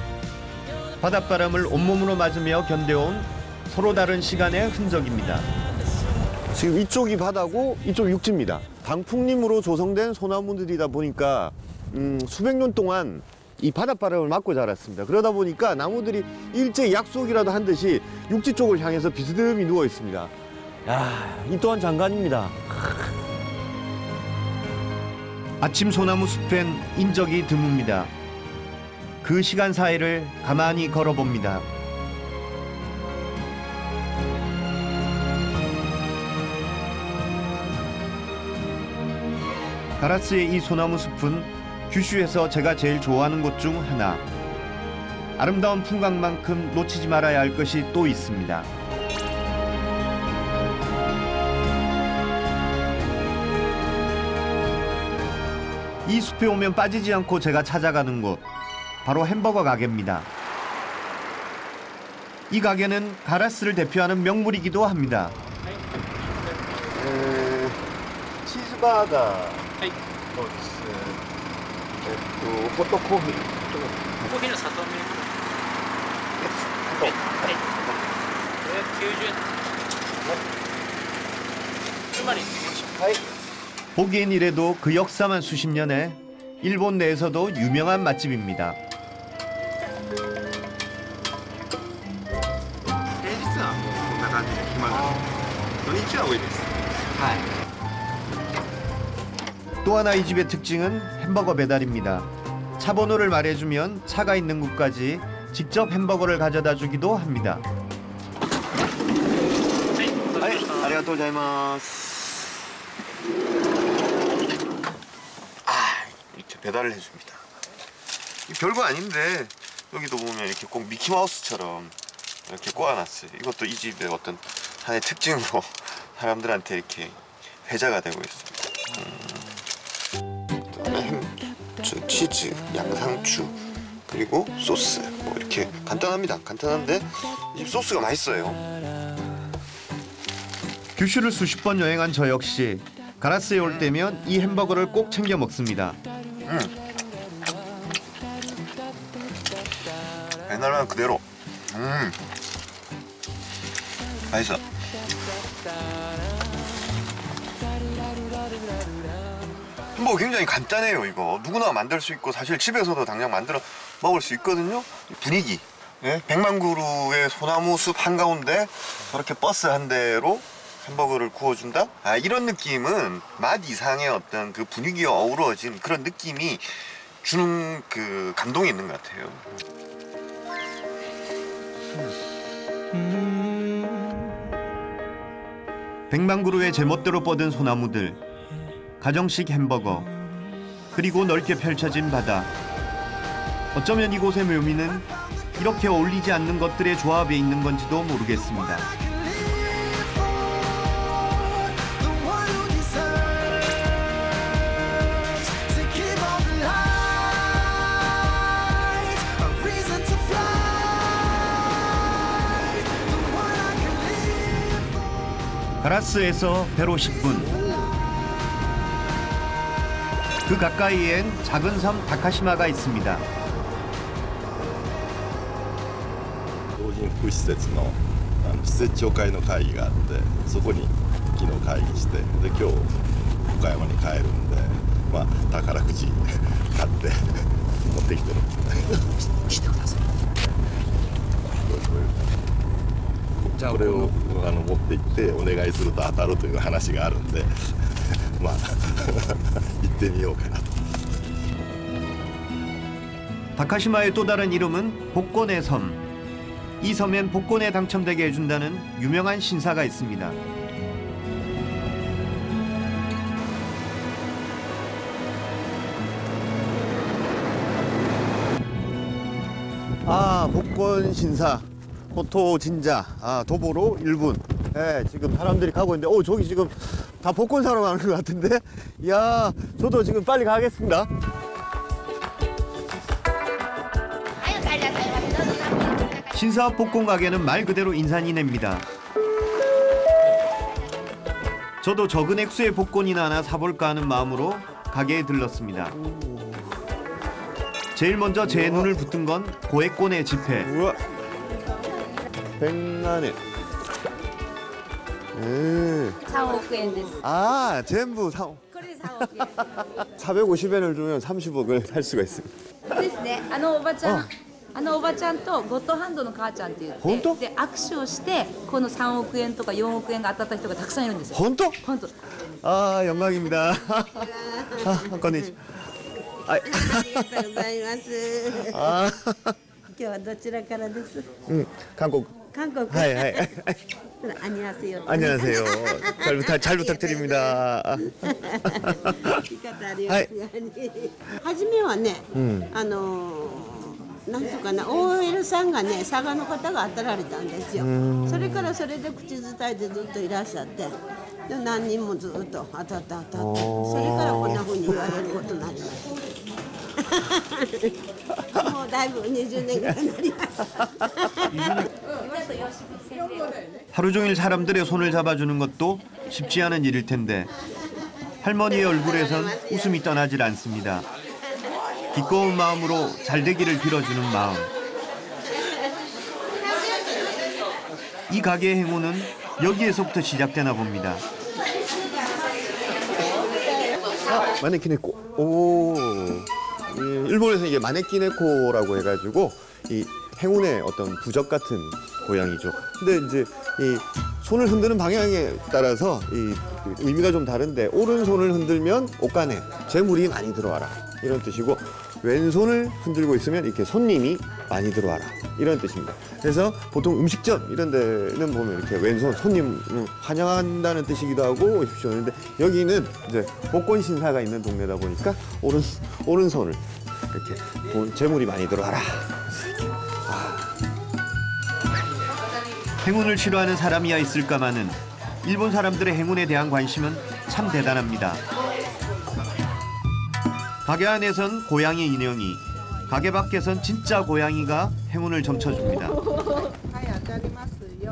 바닷바람을 온몸으로 맞으며 견뎌온 서로 다른 시간의 흔적입니다. 지금 이쪽이 바다고 이쪽 육지입니다. 방풍림으로 조성된 소나무들이다 보니까 수백 년 동안 이 바닷바람을 맞고 자랐습니다. 그러다 보니까 나무들이 일제히 약속이라도 한 듯이 육지 쪽을 향해서 비스듬히 누워 있습니다. 야, 이 또한 장관입니다. 아침 소나무 숲엔 인적이 드뭅니다. 그 시간 사이를 가만히 걸어봅니다. 가라스의 이 소나무 숲은 규슈에서 제가 제일 좋아하는 곳 중 하나. 아름다운 풍광만큼 놓치지 말아야 할 것이 또 있습니다. 이 숲에 오면 빠지지 않고 제가 찾아가는 곳, 바로 햄버거 가게입니다. 이 가게는 가라스를 대표하는 명물이기도 합니다. 치즈바가, 호떡코피. 코피는 砂糖ミルク。はい。はい。90円。つまり。はい。 보기엔 이래도 그 역사만 수십 년에 일본 내에서도 유명한 맛집입니다. 平日はもうこんな感じで暇な土日は多いです。はい。 또 하나 이 집의 특징은 햄버거 배달입니다. 차 번호를 말해주면 차가 있는 곳까지 직접 햄버거를 가져다 주기도 합니다. はい、ありがとうございます。 이렇게 배달을 해줍니다. 별거 아닌데 여기도 보면 이렇게 꼭 미키마우스처럼 이렇게 꼬아놨어요. 이것도 이 집의 어떤 하나의 특징으로 사람들한테 이렇게 회자가 되고 있습니다. 그다음에 치즈, 양상추, 그리고 소스 뭐 이렇게 간단합니다. 간단한데 이 집 소스가 맛있어요. 규슈를 수십 번 여행한 저 역시 가라스에 올 때면 이 햄버거를 꼭 챙겨 먹습니다. 옛날만 그대로. 맛있어. 뭐 굉장히 간단해요. 이거 누구나 만들 수 있고 사실 집에서도 당장 만들어 먹을 수 있거든요. 분위기. 예? 100만 그루의 소나무 숲 한가운데 저렇게 버스 한 대로 햄버거를 구워준다? 아, 이런 느낌은 맛 이상의 어떤 그 분위기와 어우러진 그런 느낌이 주는 그 감동이 있는 것 같아요. 백만 그루의 제멋대로 뻗은 소나무들, 가정식 햄버거, 그리고 넓게 펼쳐진 바다. 어쩌면 이곳의 묘미는 이렇게 어울리지 않는 것들의 조합에 있는 건지도 모르겠습니다. 가라스에서 배로 10분. 그 가까이엔 작은 섬 다카시마가 있습니다. 老人福祉施設の施設長会の会議があってそこに昨日会議してで今日岡山に帰るんでまあ宝くじ買って持ってきてるしてください。これを持って行ってお願いすると当たるという話があるんでまあ行ってみようかなと。 다카시마의 또 다른 이름은 복권의 섬. 이 섬엔 복권에 당첨되게 해준다는 유명한 신사가 있습니다. 아, 복권 신사 호토 진자 도보로 1분. 네, 지금 사람들이 가고 있는데 저기 지금 다 복권 사러 가는 것 같은데 이야, 저도 지금 빨리 가겠습니다. 신사 복권 가게는 말 그대로 인산이네입니다. 저도 적은 액수의 복권이나 하나 사볼까 하는 마음으로 가게에 들렀습니다. 제일 먼저 제 눈을 붙은 건 고액권의 지폐. 우와, 100만엔. 3億円です。 아, 전부 3. これで3億円。 450엔을 주면 30억을 살 수가 있습니다. ですね。あのおばちゃん。あのおばちゃんとゴッドハンドの母ちゃんって言って本当で握手をしてこの3億円とか4億円が当たった人がたくさんいるんですよ。本当？本当。 아, 영광입니다. 건니치와. ありがとうございます。 아, 今日はどちらからです？ 한국. 韓国。 하이, 하이. 안녕하세요. 안녕하세요. 잘 부탁드립니다. 言い方ありますように。初めはね、なんとかな OL さんがね佐賀の方が当たられたんですよ。それからそれで口伝えでずっといらっしゃって何人もずっと当たって当たって、それからこんな風に言われることになりました。もうだいぶ20年ぐらいになりました。 하루 종일 사람들의 손을 잡아주는 것도 쉽지 않은 일일 텐데 할머니의 얼굴에선 웃음이 떠나질 않습니다. 기꺼운 마음으로 잘 되기를 빌어주는 마음. 이 가게의 행운은 여기에서부터 시작되나 봅니다. 마네키네코. 오, 일본에서 이게 마네키네코라고 해가지고 이 행운의 어떤 부적 같은 고양이죠. 근데 이제 이 손을 흔드는 방향에 따라서 이 의미가 좀 다른데 오른손을 흔들면 옷간에 재물이 많이 들어와라 이런 뜻이고 왼손을 흔들고 있으면 이렇게 손님이 많이 들어와라 이런 뜻입니다. 그래서 보통 음식점 이런 데는 보면 이렇게 왼손 손님 환영한다는 뜻이기도 하고 오십시오. 그런데 여기는 이제 복권 신사가 있는 동네다 보니까 오른손을 이렇게 재물이 많이 들어와라. 행운을 싫어하는 사람이야 있을까마는 일본 사람들의 행운에 대한 관심은 참 대단합니다. 가게 안에선 고양이 인형이, 가게 밖에선 진짜 고양이가 행운을 점쳐줍니다.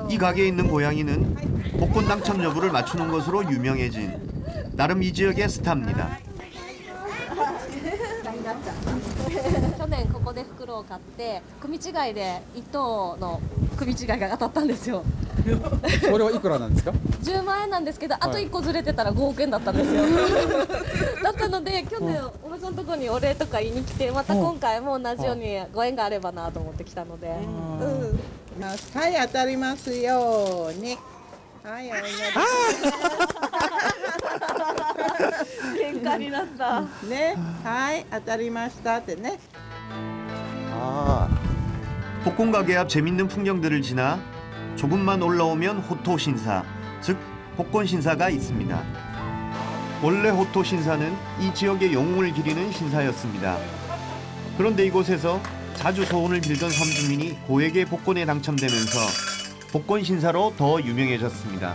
이 가게에 있는 고양이는 복권 당첨 여부를 맞추는 것으로 유명해진 나름 이 지역의 스타입니다. 去年ここで袋を買って組違いで1等の組違いが当たったんですよ。それはいくらなんですか10万円なんですけど、あと1個ずれてたら5億円だったんですよ。だったので去年おばさんのとこにお礼とか言いに来て、また今回も同じようにご縁があればなと思って来たので。はい、当たりますように。はい、お願いします。喧嘩になった。ね、はい、当たりましたってね。 복권 가게 앞 재밌는 풍경들을 지나 조금만 올라오면 호토 신사, 즉 복권 신사가 있습니다. 원래 호토 신사는 이 지역의 영웅을 기리는 신사였습니다. 그런데 이곳에서 자주 소원을 빌던 섬주민이 고액의 복권에 당첨되면서 복권 신사로 더 유명해졌습니다.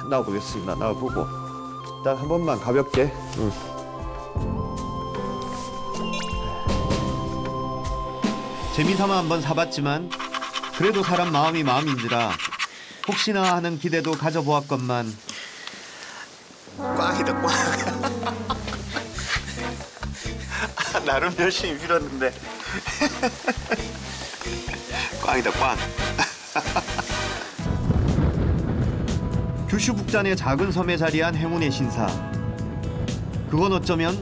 나와보겠습니다. 나와보고 일단 한 번만 가볍게. 재미삼아 한번 사봤지만 그래도 사람 마음이 마음인지라 혹시나 하는 기대도 가져보았건만 꽝이다 꽝. 나름 열심히 빌었는데 꽝이다 꽝. 규슈 북단의 작은 섬에 자리한 행운의 신사. 그건 어쩌면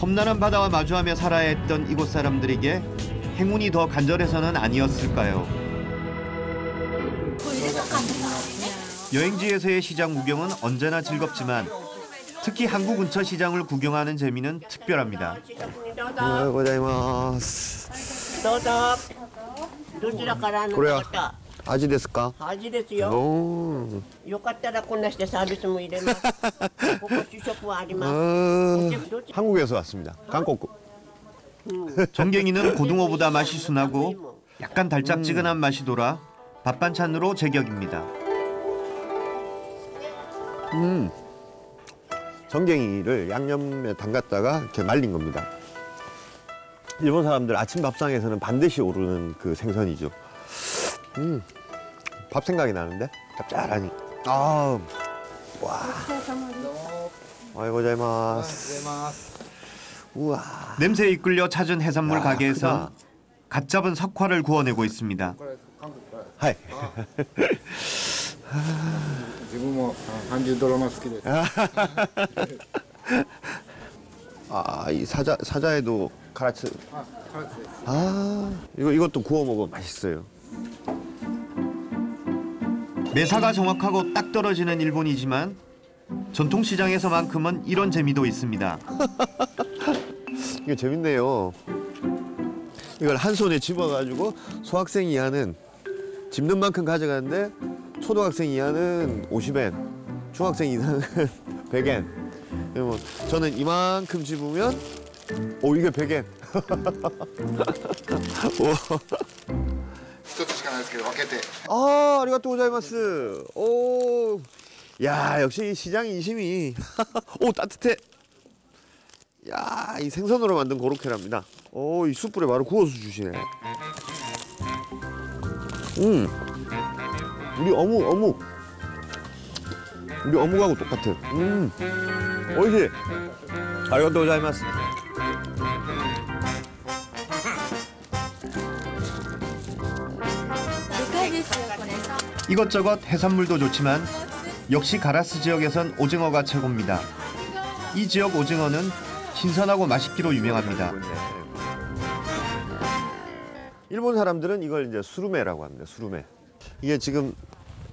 험난한 바다와 마주하며 살아야 했던 이곳 사람들에게 행운이 더 간절해서는 아니었을까요? 여행지에서의 시장 구경은 언제나 즐겁지만 특히 한국 근처 시장을 구경하는 재미는 특별합니다. 고자이마스. どうぞ。どちらからの方。 아지ですか? 아지ですよ.よかったらこんなしてサービスも入れます。ここ主食はあります。 한국에서 왔습니다. 한국. 정갱이는 고등어보다 맛이 순하고 약간 달짝지근한 맛이 돌아 밥반찬으로 제격입니다. 정갱이를 양념에 담갔다가 이렇게 말린 겁니다. 일본 사람들 아침 밥상에서는 반드시 오르는 그 생선이죠. 밥 생각이 나는데 짭짤하니. 아, 와. 아이고 고자이마스. 우와. 냄새에 이끌려 찾은 해산물 가게에서 갓 잡은 석화를 구워내고 있습니다. 하이. 自分も韓流ドラマ好きです。 아, 이 사자에도 카라츠. 카라츠. 아, 이것도 구워 먹으면 맛있어요. 매사가 정확하고 딱 떨어지는 일본이지만 전통시장에서만큼은 이런 재미도 있습니다. 이거 재밌네요. 이걸 한 손에 집어가지고 소학생 이하는 집는 만큼 가져가는데 초등학생 이하는 50엔, 중학생 이상은 100엔. 뭐 저는 이만큼 집으면 오 이게 100엔. 一つしかなんですけど分けて。 아, 아리가또 고자이마스. 오, 야, 역시 이 시장 인심이. 오, 따뜻해. 야, 이 생선으로 만든 고로케랍니다. 오, 이 숯불에 바로 구워서 주시네. 우리 어묵. 우리 어묵하고 똑같아. 오이시. 아리가또 고자이마스. 이것저것 해산물도 좋지만 역시 가라스 지역에선 오징어가 최고입니다. 이 지역 오징어는 신선하고 맛있기로 유명합니다. 일본 사람들은 이걸 이제 수루메라고 합니다. 수루메. 이게 지금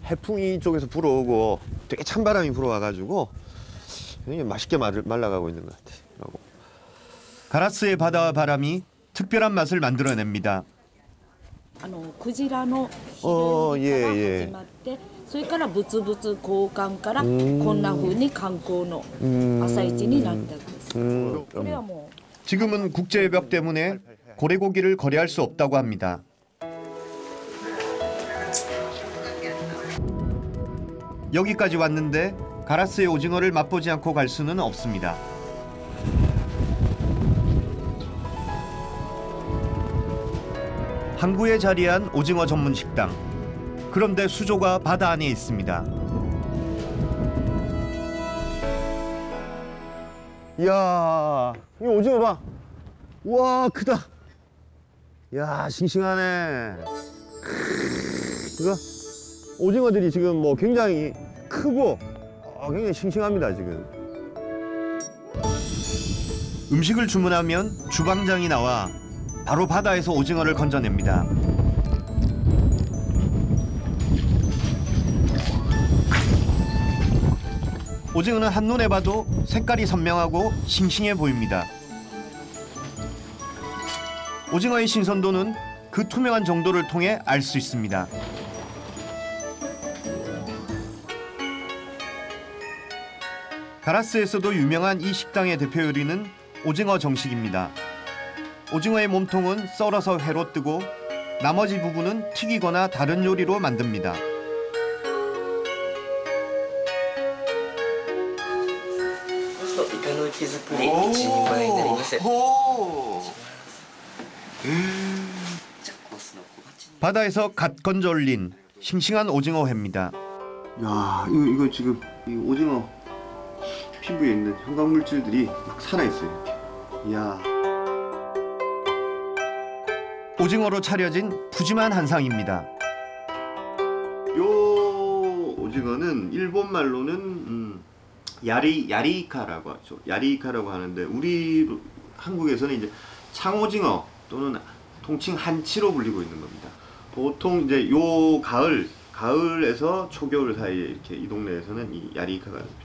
해풍이 쪽에서 불어오고 되게 찬바람이 불어와가지고 굉장히 맛있게 말라가고 있는 것 같아요. 가라스의 바다와 바람이 특별한 맛을 만들어냅니다. クジラの昼煮から始まって、それから物々交換からこんな風に観光の朝市になったんです。これはもう 지금은 국제협약 때문에 고래고기를 거래할 수 없다고 합니다. 여기까지 왔는데 가라스의 오징어를 맛보지 않고 갈 수는 없습니다. 항구에 자리한 오징어 전문 식당. 그런데 수조가 바다 안에 있습니다. 이야, 이 오징어 봐. 우와, 크다. 이야, 싱싱하네. 이거 오징어들이 지금 뭐 굉장히 크고 굉장히 싱싱합니다, 지금. 음식을 주문하면 주방장이 나와 바로 바다에서 오징어를 건져냅니다. 오징어는 한눈에 봐도 색깔이 선명하고 싱싱해 보입니다. 오징어의 신선도는 그 투명한 정도를 통해 알 수 있습니다. 가라스에서도 유명한 이 식당의 대표 요리는 오징어 정식입니다. 오징어의 몸통은 썰어서 회로 뜨고 나머지 부분은 튀기거나 다른 요리로 만듭니다. 바다에서 갓 건져 올린 싱싱한 오징어회입니다. 야, 이거 지금 이 오징어 피부에 있는 형광 물질들이 막 살아 있어요. 이야. 오징어로 차려진 푸짐한 한상입니다. 요 오징어는 일본 말로는 야리이카라고 하죠. 야리이카라고 하는데 우리 한국에서는 이제 창오징어 또는 통칭 한치로 불리고 있는 겁니다. 보통 이제 요 가을에서 초겨울 사이에 이렇게 이 동네에서는 이 야리이카가 됩니다.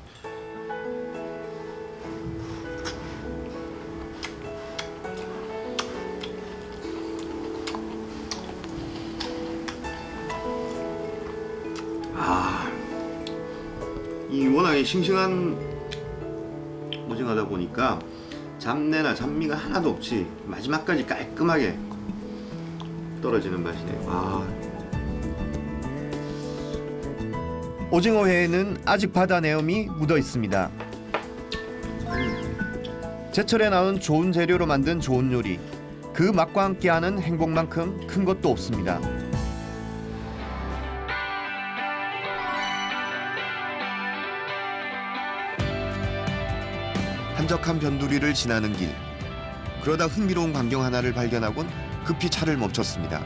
이 워낙에 싱싱한 오징어다 보니까 잡내나 잡미가 하나도 없이 마지막까지 깔끔하게 떨어지는 맛이네요. 오징어회에는 아직 바다 내음이 묻어 있습니다. 제철에 나온 좋은 재료로 만든 좋은 요리. 그 맛과 함께하는 행복만큼 큰 것도 없습니다. 한적한 변두리를 지나는 길. 그러다 흥미로운 광경 하나를 발견하곤 급히 차를 멈췄습니다.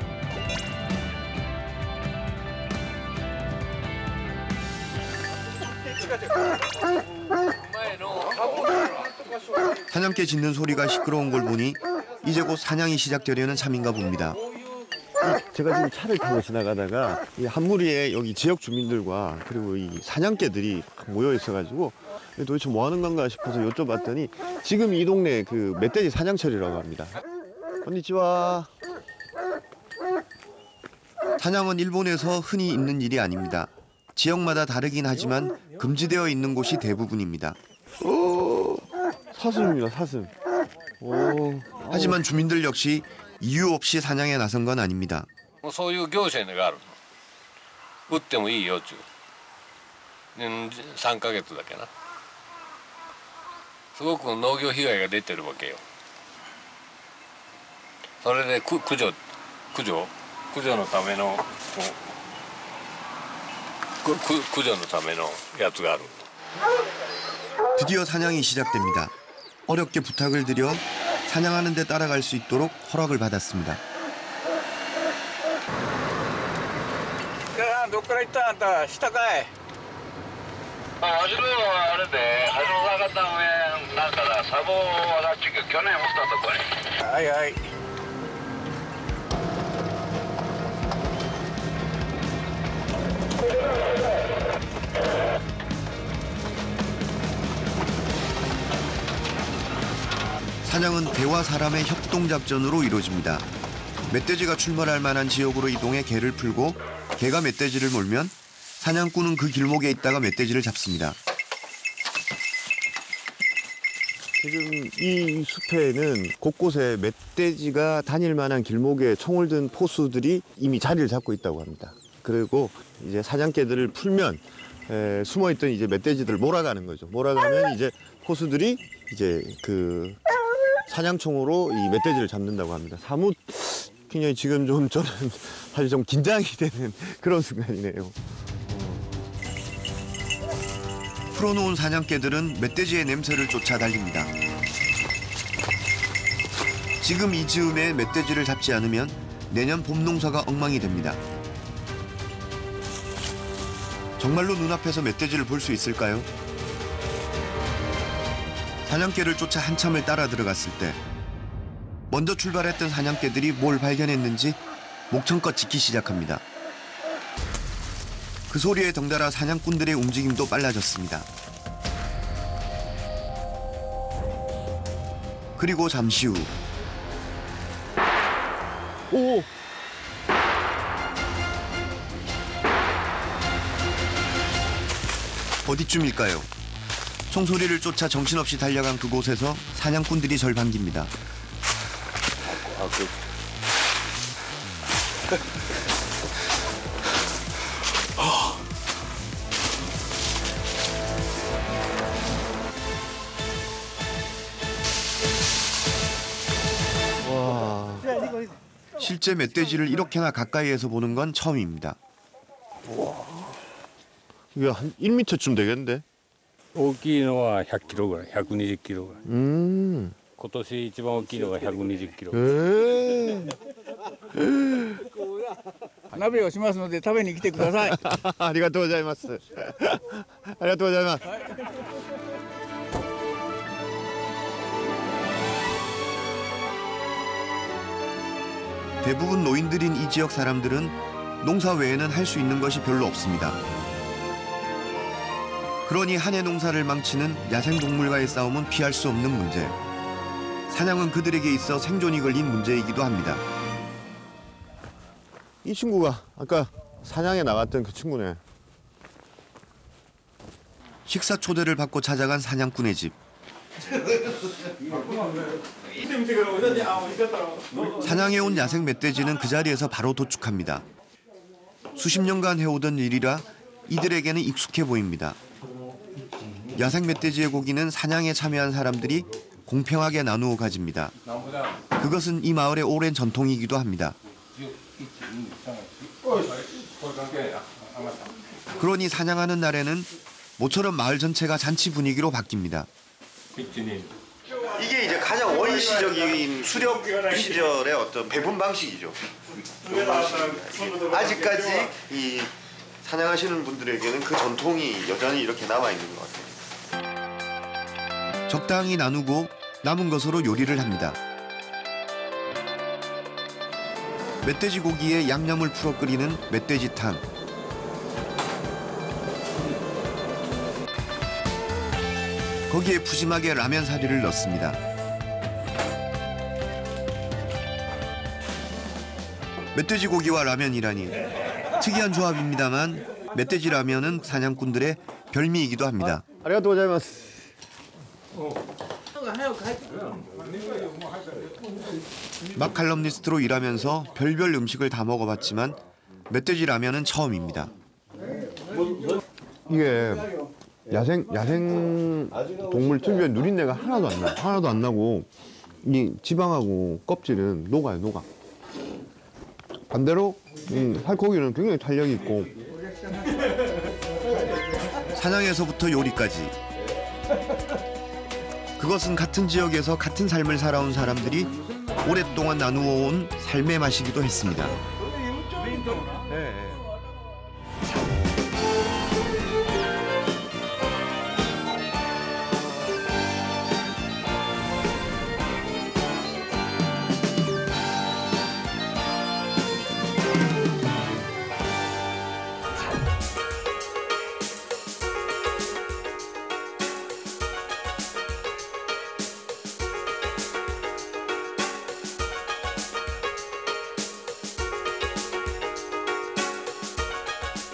사냥개 짖는 소리가 시끄러운 걸 보니 이제 곧 사냥이 시작되려는 참인가 봅니다. 제가 지금 차를 타고 지나가다가 이 한무리에 여기 지역 주민들과 그리고 이 사냥개들이 모여 있어가지고 도대체 뭐 하는 건가 싶어서 여쭤봤더니 지금 이 동네 그 멧돼지 사냥철이라고 합니다. konnichiwa. 사냥은 일본에서 흔히 있는 일이 아닙니다. 지역마다 다르긴 하지만 금지되어 있는 곳이 대부분입니다. 사슴입니다, 사슴. 하지만 주민들 역시 이유 없이 사냥에 나선 건 아닙니다. もうそういう行政があるの。売ってもいいよっていう。3ヶ月だけな。すごく農業被害が出てるわけよ。それで駆除のための駆除のためのやつがある。 드디어 사냥이 시작됩니다. 어렵게 부탁을 드려 사냥하는 데 따라갈 수 있도록 허락을 받았습니다. どっから行ったあんた下かい。初めはあれで橋の坂田上なんから砂防は去年掘ったとこに。はいはい。 사냥은 개와 사람의 협동작전으로 이루어집니다. 멧돼지가 출몰할 만한 지역으로 이동해 개를 풀고 개가 멧돼지를 몰면 사냥꾼은 그 길목에 있다가 멧돼지를 잡습니다. 지금 이 숲에는 곳곳에 멧돼지가 다닐 만한 길목에 총을 든 포수들이 이미 자리를 잡고 있다고 합니다. 그리고 이제 사냥개들을 풀면 숨어있던 이제 멧돼지들을 몰아가는 거죠. 몰아가면 이제 포수들이 이제 그 사냥총으로 이 멧돼지를 잡는다고 합니다. 사뭇 굉장히 지금 좀 저는 사실 좀 긴장이 되는 그런 순간이네요. 풀어놓은 사냥개들은 멧돼지의 냄새를 쫓아 달립니다. 지금 이 즈음에 멧돼지를 잡지 않으면 내년 봄 농사가 엉망이 됩니다. 정말로 눈앞에서 멧돼지를 볼 수 있을까요? 사냥개를 쫓아 한참을 따라 들어갔을 때 먼저 출발했던 사냥개들이 뭘 발견했는지 목청껏 짖기 시작합니다. 그 소리에 덩달아 사냥꾼들의 움직임도 빨라졌습니다. 그리고 잠시 후 오! 어디쯤일까요? 총소리를 쫓아 정신없이 달려간 그곳에서 사냥꾼들이 절 반깁니다. 실제 멧돼지를 이렇게나 가까이에서 보는 건 처음입니다. 이게 한 1m쯤 되겠는데? 大きいのは100キロぐらい、120キロぐらい。今年一番大きいのが120キロ。鍋をしますので食べに来てください。ありがとうございます。ありがとうございます。 대부분 노인들인 이 지역 사람들은 농사 외에는 할 수 있는 것이 별로 없습니다. 그러니 한 해 농사를 망치는 야생동물과의 싸움은 피할 수 없는 문제. 사냥은 그들에게 있어 생존이 걸린 문제이기도 합니다. 이 친구가 아까 사냥에 나갔던 그 친구네. 식사 초대를 받고 찾아간 사냥꾼의 집. 사냥해 온 야생 멧돼지는 그 자리에서 바로 도축합니다. 수십 년간 해오던 일이라 이들에게는 익숙해 보입니다. 야생 멧돼지의 고기는 사냥에 참여한 사람들이 공평하게 나누어 가집니다. 그것은 이 마을의 오랜 전통이기도 합니다. 그러니 사냥하는 날에는 모처럼 마을 전체가 잔치 분위기로 바뀝니다. 이게 이제 가장 원시적인 수렵 시절의 어떤 배분 방식이죠. 아직까지 이 사냥하시는 분들에게는 그 전통이 여전히 이렇게 남아 있는 것 같아요. 적당히 나누고 남은 것으로 요리를 합니다. 멧돼지 고기에 양념을 풀어 끓이는 멧돼지탕. 거기에 푸짐하게 라면 사리를 넣습니다. 멧돼지 고기와 라면이라니 특이한 조합입니다만 멧돼지 라면은 사냥꾼들의 별미이기도 합니다. 아리가또 고자이마스. 막칼럼니스트로 일하면서 별별 음식을 다 먹어봤지만 멧돼지 라면은 처음입니다. 이게 야생 동물 특유의 누린내가 하나도 안 나고 이 지방하고 껍질은 녹아요. 반대로 살코기는 굉장히 탄력이 있고. 사냥에서부터 요리까지 그것은 같은 지역에서 같은 삶을 살아온 사람들이 오랫동안 나누어 온 삶의 맛이기도 했습니다.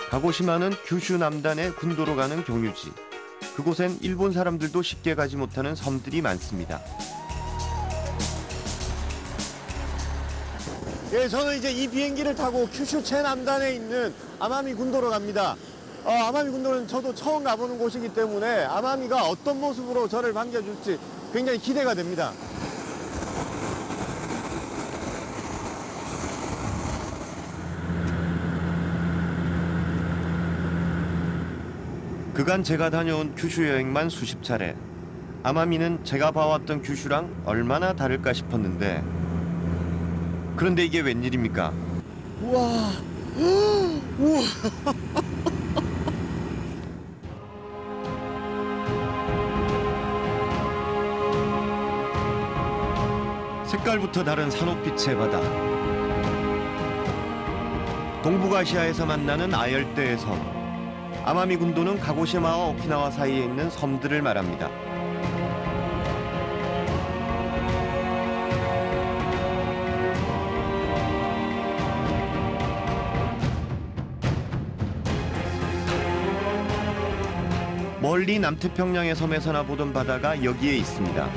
가고시마는 규슈 남단의 군도로 가는 경유지. 그곳엔 일본 사람들도 쉽게 가지 못하는 섬들이 많습니다. 예, 저는 이제 이 비행기를 타고 규슈 최남단에 있는 아마미 군도로 갑니다. 아마미 군도는 저도 처음 가보는 곳이기 때문에 아마미가 어떤 모습으로 저를 반겨줄지 굉장히 기대가 됩니다. 그간 제가 다녀온 규슈 여행만 수십 차례. 아마미는 제가 봐왔던 규슈랑 얼마나 다를까 싶었는데 그런데 이게 웬일입니까? 우와. 우와. 색깔부터 다른 산호빛의 바다. 동북아시아에서 만나는 아열대의 섬. 아마미 군도는 가고시마와 오키나와 사이에 있는 섬들을 말합니다. 멀리 남태평양의 섬에서나 보던 바다가 여기에 있습니다.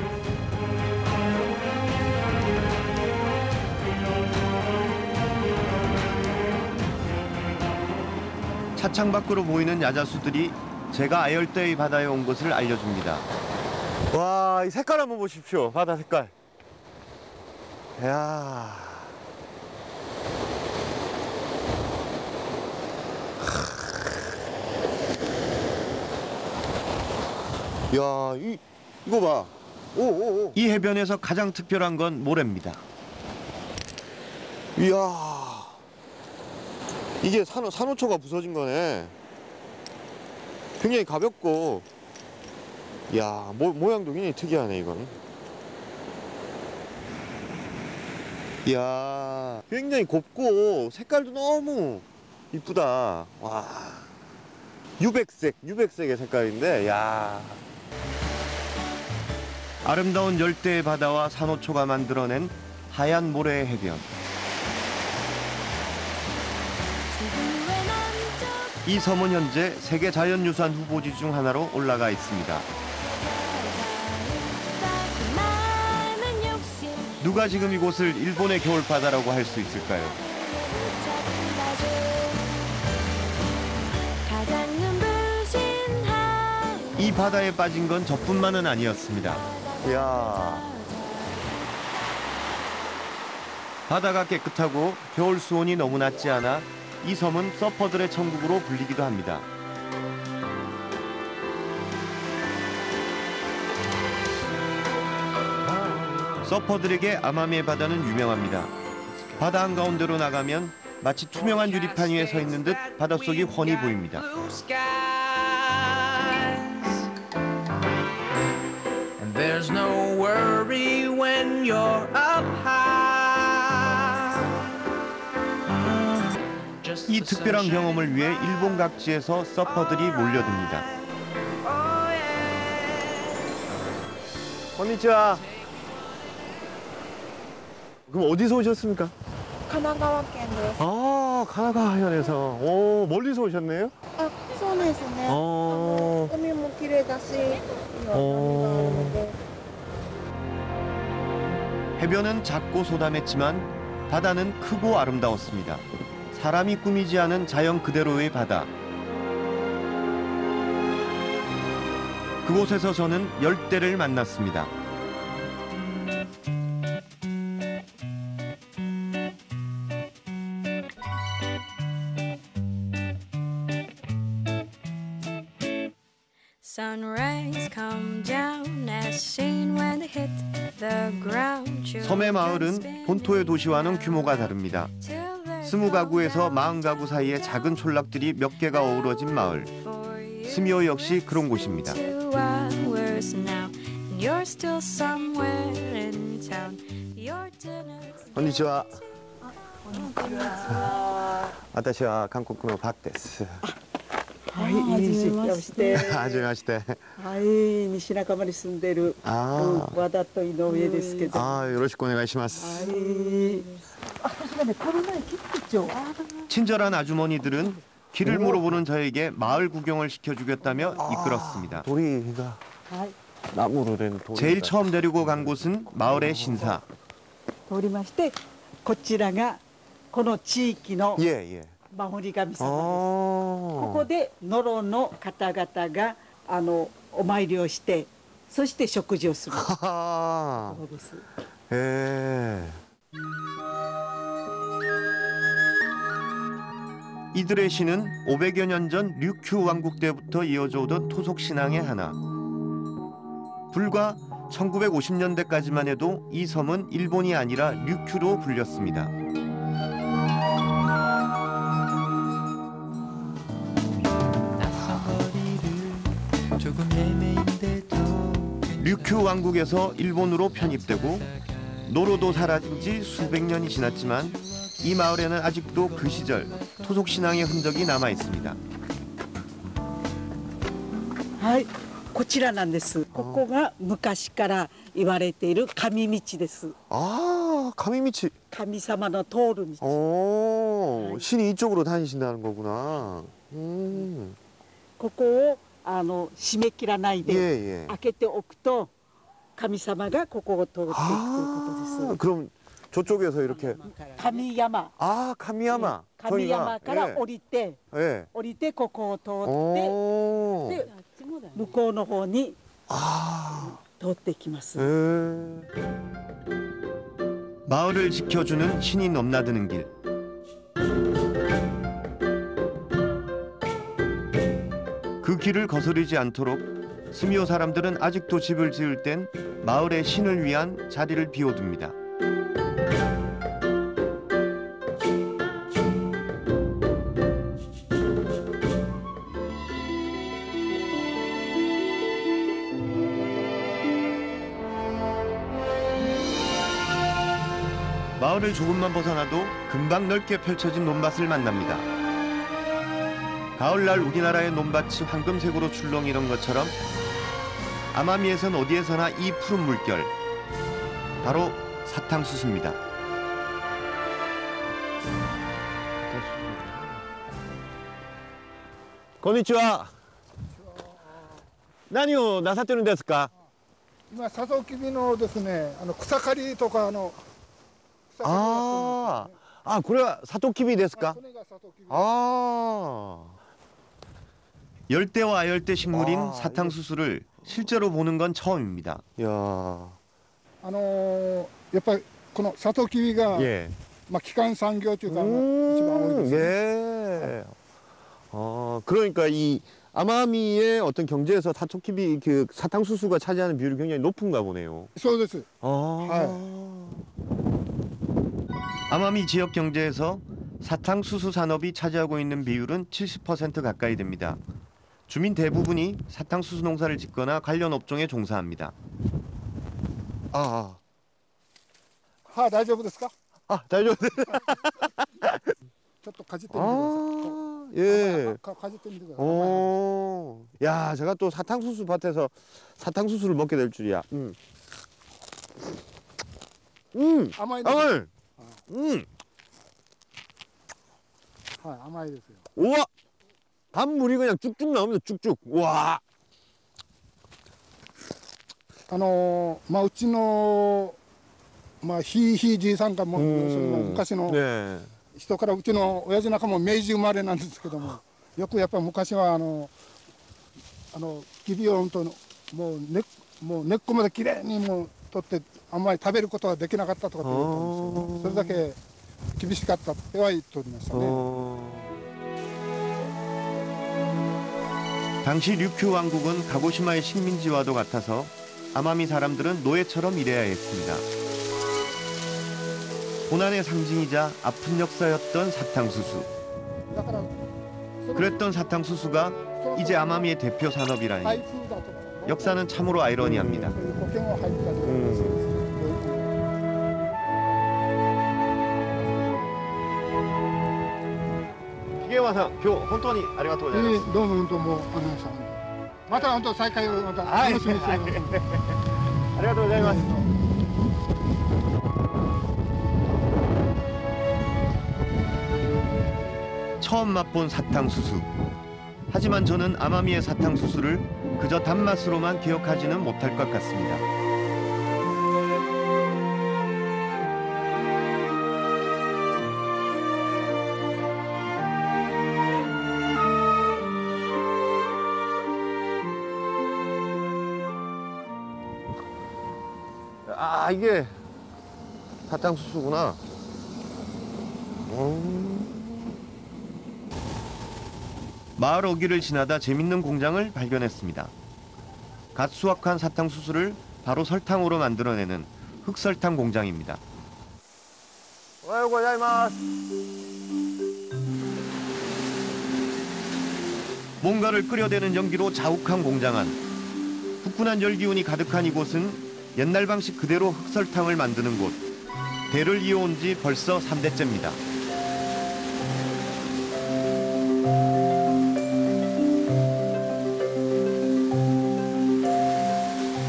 차창 밖으로 보이는 야자수들이 제가 아열대의 바다에 온 것을 알려줍니다. 와, 이 색깔 한번 보십시오. 바다 색깔. 이야. 야, 이거 봐. 오. 이 해변에서 가장 특별한 건 모래입니다. 이야. 이게 산호초가 부서진 거네. 굉장히 가볍고. 이야, 모양도 굉장히 특이하네, 이건. 이야, 굉장히 곱고 색깔도 너무 이쁘다. 와. 유백색의 색깔인데, 야. 아름다운 열대의 바다와 산호초가 만들어낸 하얀 모래의 해변. 이 섬은 현재 세계 자연유산 후보지 중 하나로 올라가 있습니다. 누가 지금 이곳을 일본의 겨울바다라고 할 수 있을까요? 이 바다에 빠진 건 저뿐만은 아니었습니다. 이야. 바다가 깨끗하고 겨울 수온이 너무 낮지 않아 이 섬은 서퍼들의 천국으로 불리기도 합니다. 서퍼들에게 아마미의 바다는 유명합니다. 바다 한가운데로 나가면 마치 투명한 유리판 위에 서 있는 듯 바닷속이 훤히 보입니다. There's no worry when you're up high. 이 특별한 경험을 위해 일본 각지에서 서퍼들이 몰려듭니다. konnichiwa. 그럼 어디서 오셨습니까? 神奈川県です。 아, 가나가 해안에서. 오, 멀리서 오셨네요? あ、そうですね。海も綺麗だし、いい波があるので。 해변은 작고 소담했지만 바다는 크고 아름다웠습니다. 사람이 꾸미지 않은 자연 그대로의 바다. 그곳에서 저는 열대를 만났습니다. Sunrays come down as seen when they hit the ground. 섬의 마을은 본토의 도시와는 규모가 다릅니다. 20가구에서 40가구 사이의 작은 촌락들이 몇 개가 어우러진 마을. 스미오 역시 그런 곳입니다. konnichiwa. 私は韓国のパクです。はい、はじめまして。はじめまして。はい、西中間に住んでる和田と井上ですけど。よろしくお願いします。친절한 아주머니들은 길을 물어보는 저에게 마을 구경을 시켜주겠다며 이끌었습니다. 도리가 나무로 된 도리. 제일 처음 데리고 간 곳은 마을의 신사. 通りまして、こちらがこの地域の守り神様です。ここでノロの方々がお参りをして、そして食事をする。そうです。이들의 신은 500여 년 전 류큐 왕국 때부터 이어져 오던 토속 신앙의 하나. 불과 1950년대까지만 해도 이 섬은 일본이 아니라 류큐로 불렸습니다. 류큐 왕국에서 일본으로 편입되고 노로도 사라진 지 수백 년이 지났지만 이 마을에는 아직도 그 시절 토속 신앙의 흔적이 남아 있습니다. はい、こちらなんです。ここが昔から言われている神道です。神道。神様の通る道。 신이 이쪽으로 다니신다는 거구나. ここを締め切らないで開けておくと神様がここを通っていくということです。 그럼 저쪽에서 이렇게 가미야마. 가미야마. 가미야마から降りて、降りてここを通って、で向こうの方に通ってきます。 마을을 지켜주는 신이 넘나드는 길. 그 길을 거스르지 않도록 스미오 사람들은 아직도 집을 지을 땐 마을의 신을 위한 자리를 비워둡니다. 마을을 조금만 벗어나도 금방 넓게 펼쳐진 논밭을 만납니다. 가을날 우리나라의 논밭이 황금색으로 출렁이는 것처럼 아마미에선 어디에서나 이 푸른 물결, 바로 사탕수수입니다. konnichiwa. 何をなさってるんですか？今サトウキビのですね、草刈りとかこれはサトウキビですか？ 열대와 아열대 식물인 사탕수수를 실제로 보는 건 처음입니다. やっぱりこのサトウキビが基幹産業というか一番多いですね。 그러니까 이 아마미의 어떤 경제에서 사토키비 그 사탕수수가 차지하는 비율이 굉장히 높은가 보네요. そうです。 아마미 지역 경제에서 사탕수수 산업이 차지하고 있는 비율은 70% 가까이 됩니다. 주민 대부분이 사탕수수 농사를 짓거나 관련 업종에 종사합니다. 大丈夫ですか？ 大丈夫です。ちょっとかじってみてください。 예. 야, 제가 또 사탕수수 밭에서 사탕수수를 먹게 될 줄이야. 아마이. 아마이 됐어요. 우와, 단물이 그냥 쭉쭉 나옵니다. 쭉쭉. 와. うちのまあひいじいさんかも昔の人からうちの親父なんかも明治生まれなんですけども、よくやっぱ昔はきびをんともう根っこまできれいにもう取ってあんまり食べることはできなかったとかって言ったんですよ。それだけ厳しかったっては言っておりましたね。 당시 류큐 왕국은 가고시마의 식민지와도 같아서 아마미 사람들은 노예처럼 일해야 했습니다. 고난의 상징이자 아픈 역사였던 사탕수수. 그랬던 사탕수수가 이제 아마미의 대표 산업이라니 역사는 참으로 아이러니합니다. 기계와상 교 혼돈이 아리가토 고자이마스. 네, 너무 뭐また本当再会をまた楽しみにしています。ありがとうございます。 처음 맛본 사탕수수. 하지만 저는 아마미의 사탕수수를 그저 단맛으로만 기억하지는 못할 것 같습니다. 아, 이게 사탕수수구나. 마을 어귀를 지나다 재밌는 공장을 발견했습니다. 갓 수확한 사탕수수를 바로 설탕으로 만들어내는 흑설탕 공장입니다. 오하요 고자이마스. 뭔가를 끓여대는 연기로 자욱한 공장 안. 후끈한 열기운이 가득한 이곳은 옛날 방식 그대로 흑설탕을 만드는 곳. 대를 이어온 지 벌써 3대째입니다.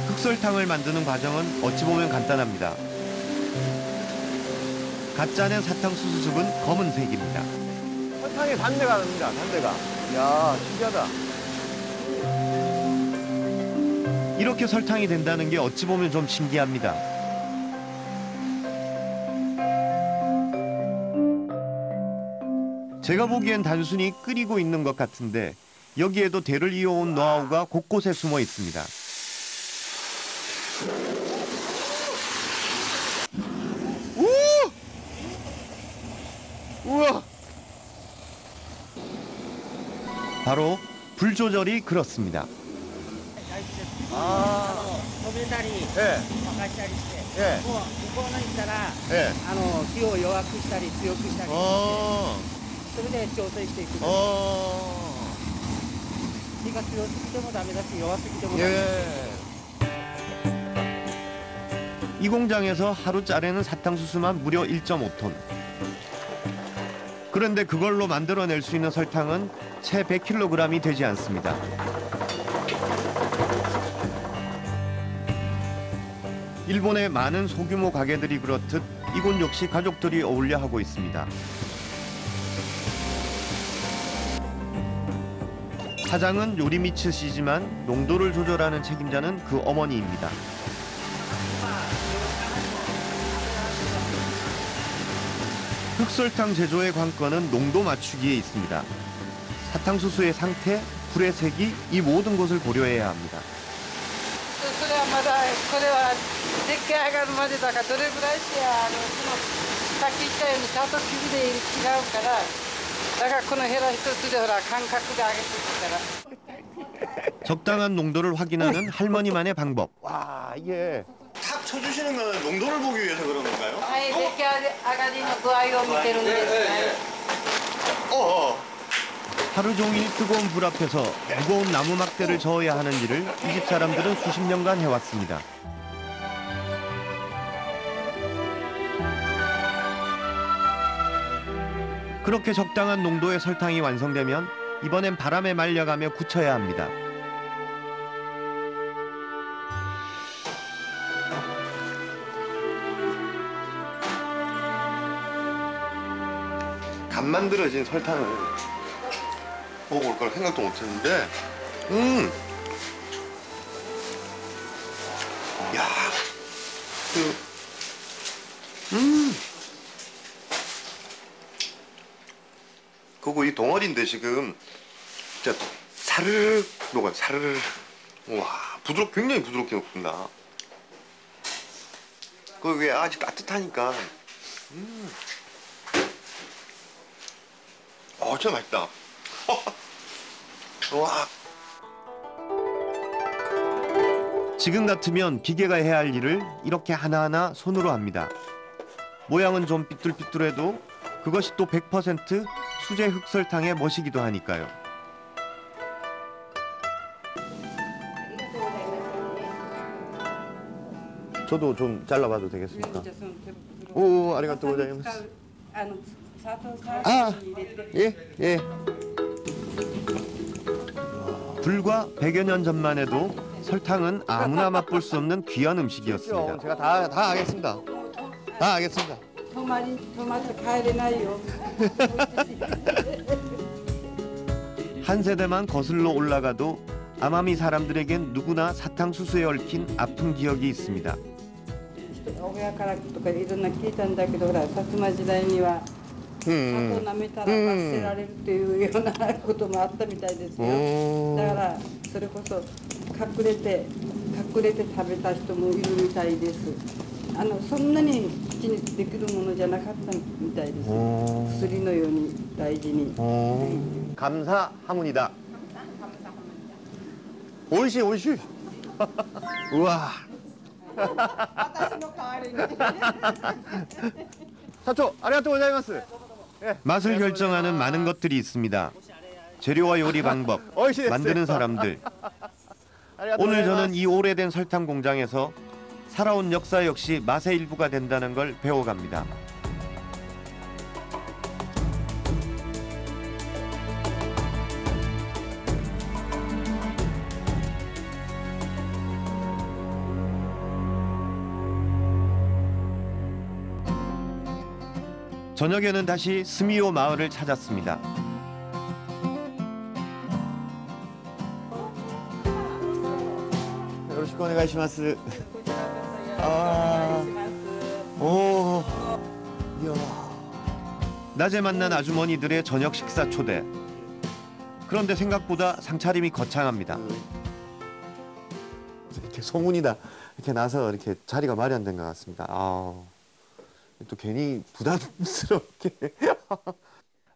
흑설탕을 만드는 과정은 어찌 보면 간단합니다. 갓 짜낸 사탕수수즙은 검은색입니다. 설탕에 단내가 납니다. 단내가. 이야, 신기하다. 이렇게 설탕이 된다는 게 어찌 보면 좀 신기합니다. 제가 보기엔 단순히 끓이고 있는 것 같은데 여기에도 대를 이어온 노하우가 곳곳에 숨어 있습니다. 우와! 바로 불 조절이 그렇습니다. 止めたり、沸かしたりして、もう向こうの行ったら、火を弱くしたり強くしたりして、それで調整していく。火が強すぎてもダメだし弱すぎてもダメだし。 이 공장에서 하루 짜내는 사탕수수만 무려 1.5톤. 그런데 그걸로 만들어낼 수 있는 설탕은 채 100kg이 되지 않습니다. 일본의 많은 소규모 가게들이 그렇듯 이곳 역시 가족들이 어울려 하고 있습니다. 사장은 요리미츠씨지만 농도를 조절하는 책임자는 그 어머니입니다. 흑설탕 제조의 관건은 농도 맞추기에 있습니다. 사탕수수의 상태, 불의 색이 이 모든 것을 고려해야 합니다. それはまだこれは出来上がるまでだからどれぐらいしてさっき言ったようにちゃんと生地で違うからだからこのヘラ一つでほら感覚で上げていくから 적당한 농도를 확인하는 할머니만의 방법. 와, 이게 탁 쳐주시는 건 농도를 보기 위해서 그런 건가요? はい出来上がりの具合を見てるんです。 하루 종일 뜨거운 불 앞에서 무거운 나무 막대를 저어야 하는 일을 이 집 사람들은 수십 년간 해왔습니다. 그렇게 적당한 농도의 설탕이 완성되면 이번엔 바람에 말려가며 굳혀야 합니다. 갓 만들어진 설탕을 먹어볼 걸 생각도 못했는데, 야, 그리고 이 동아리인데 지금 진짜 사르르 녹아요. 사르르. 와, 굉장히 부드럽게 녹는다. 그게 아직 따뜻하니까. 진짜 맛있다. 와. 지금 같으면 기계가 해야 할 일을 이렇게 하나하나 손으로 합니다. 모양은 좀 삐뚤삐뚤해도 그것이 또 100% 수제 흑설탕의 멋이기도 하니까요. 저도 좀 잘라봐도 되겠습니까? 오, 아리가또 고자이마스. 예. 불과 100여 년 전만 해도 설탕은 아무나 맛볼 수 없는 귀한 음식이었습니다. 제가 다 하겠습니다. 다 하겠습니다. 토마토 가야되나요? 한 세대만 거슬러 올라가도 아마미 사람들에겐 누구나 사탕수수에 얽힌 아픈 기억이 있습니다. 親からとかいろんな聞いたんだけど、ほら薩摩時代には砂糖舐めたら罰せられるというようなこともあったみたいですよ。だからそれこそ隠れて食べた人もいるみたいです。そんなに口にできるものじゃなかったみたいです。薬のように大事に。 감사하문이다. 오이시. 우와. 사초, 아리가또 고자이마스. 맛을 결정하는 많은 것들이 있습니다. 재료와 요리 방법, 만드는 사람들. 오늘 저는 이 오래된 설탕 공장에서 살아온 역사 역시 맛의 일부가 된다는 걸 배워갑니다. 저녁에는 다시 스미오 마을을 찾았습니다. 요로시쿠 오네가이시마스. 이야. 낮에 만난 아주머니들의 저녁 식사 초대. 그런데 생각보다 상차림이 거창합니다. 이렇게 소문이 이렇게 나서 이렇게 자리가 마련된 것 같습니다. 또 괜히 부담스럽게.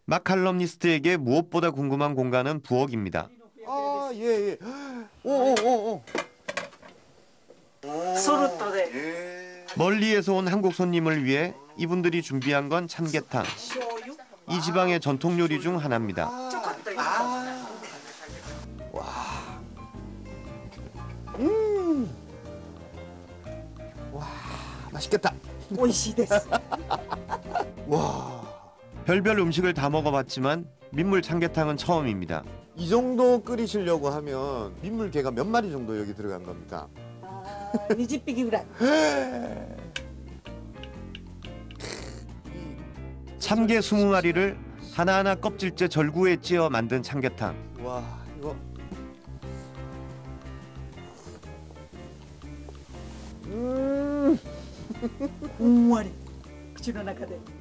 마칼럼니스트에게 무엇보다 궁금한 공간은 부엌입니다. 예. 오. 멀리에서 온 한국 손님을 위해 이분들이 준비한 건 참게탕. 이 지방의 전통 요리 중 하나입니다. 와, 맛있겠다. 오이시데스. 와. 별별 음식을 다 먹어봤지만 민물 참게탕은 처음입니다. 이 정도 끓이시려고 하면 민물개가 몇 마리 정도 여기 들어간 겁니까? 20匹ぐらい. 참게 20마리를 하나하나 껍질째 절구에 찧어 만든 참게탕. 와, 이거.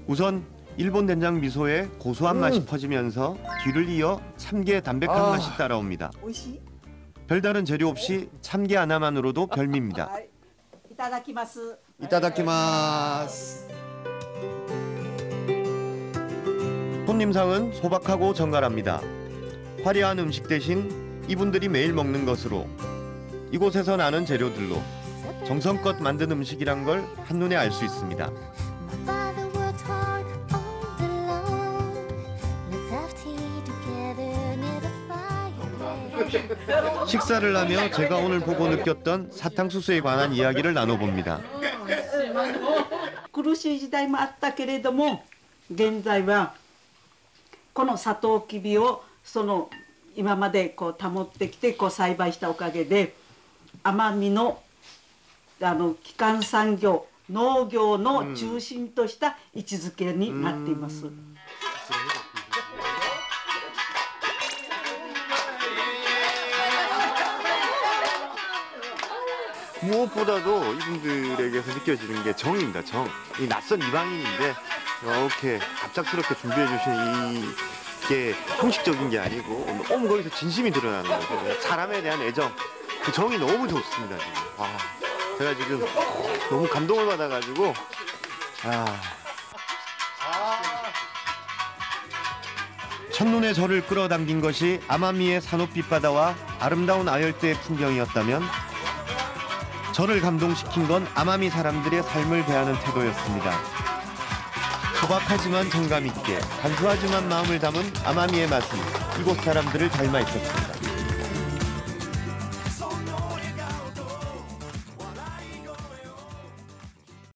우선 일본 된장 미소에 고소한 맛이 퍼지면서 뒤를 이어 참게 담백한 맛이 따라옵니다. 별다른 재료 없이 참게 하나만으로도 별미입니다. 이타다키마스. 손님상은 소박하고 정갈합니다. 화려한 음식 대신 이분들이 매일 먹는 것으로 이곳에서 나는 재료들로 정성껏 만든 음식이란 걸 한눈에 알 수 있습니다. 식사를 하며 제가 오늘 보고 느꼈던 사탕수수에 관한 이야기를 나눠봅니다. 苦しい時代もあったけれども、現在はこのサトウキビを今まで保ってきて栽培したおかげで奄美の基幹産業農業の中心とした位置づけになっています。 무엇보다도 이분들에게서 느껴지는 게 정입니다. 정. 이 낯선 이방인인데 이렇게 갑작스럽게 준비해 주신 이 이게 형식적인 게 아니고 너무 거기서 진심이 드러나는 거죠. 사람에 대한 애정, 그 정이 너무 좋습니다. 지금. 제가 지금 너무 감동을 받아가지고 첫눈에 저를 끌어당긴 것이 아마미의 산호빛 바다와 아름다운 아열대의 풍경이었다면 저를 감동시킨 건 아마미 사람들의 삶을 대하는 태도였습니다. 소박하지만 정감 있게, 간소하지만 마음을 담은 아마미의 맛은 이곳 사람들을 닮아 있었습니다.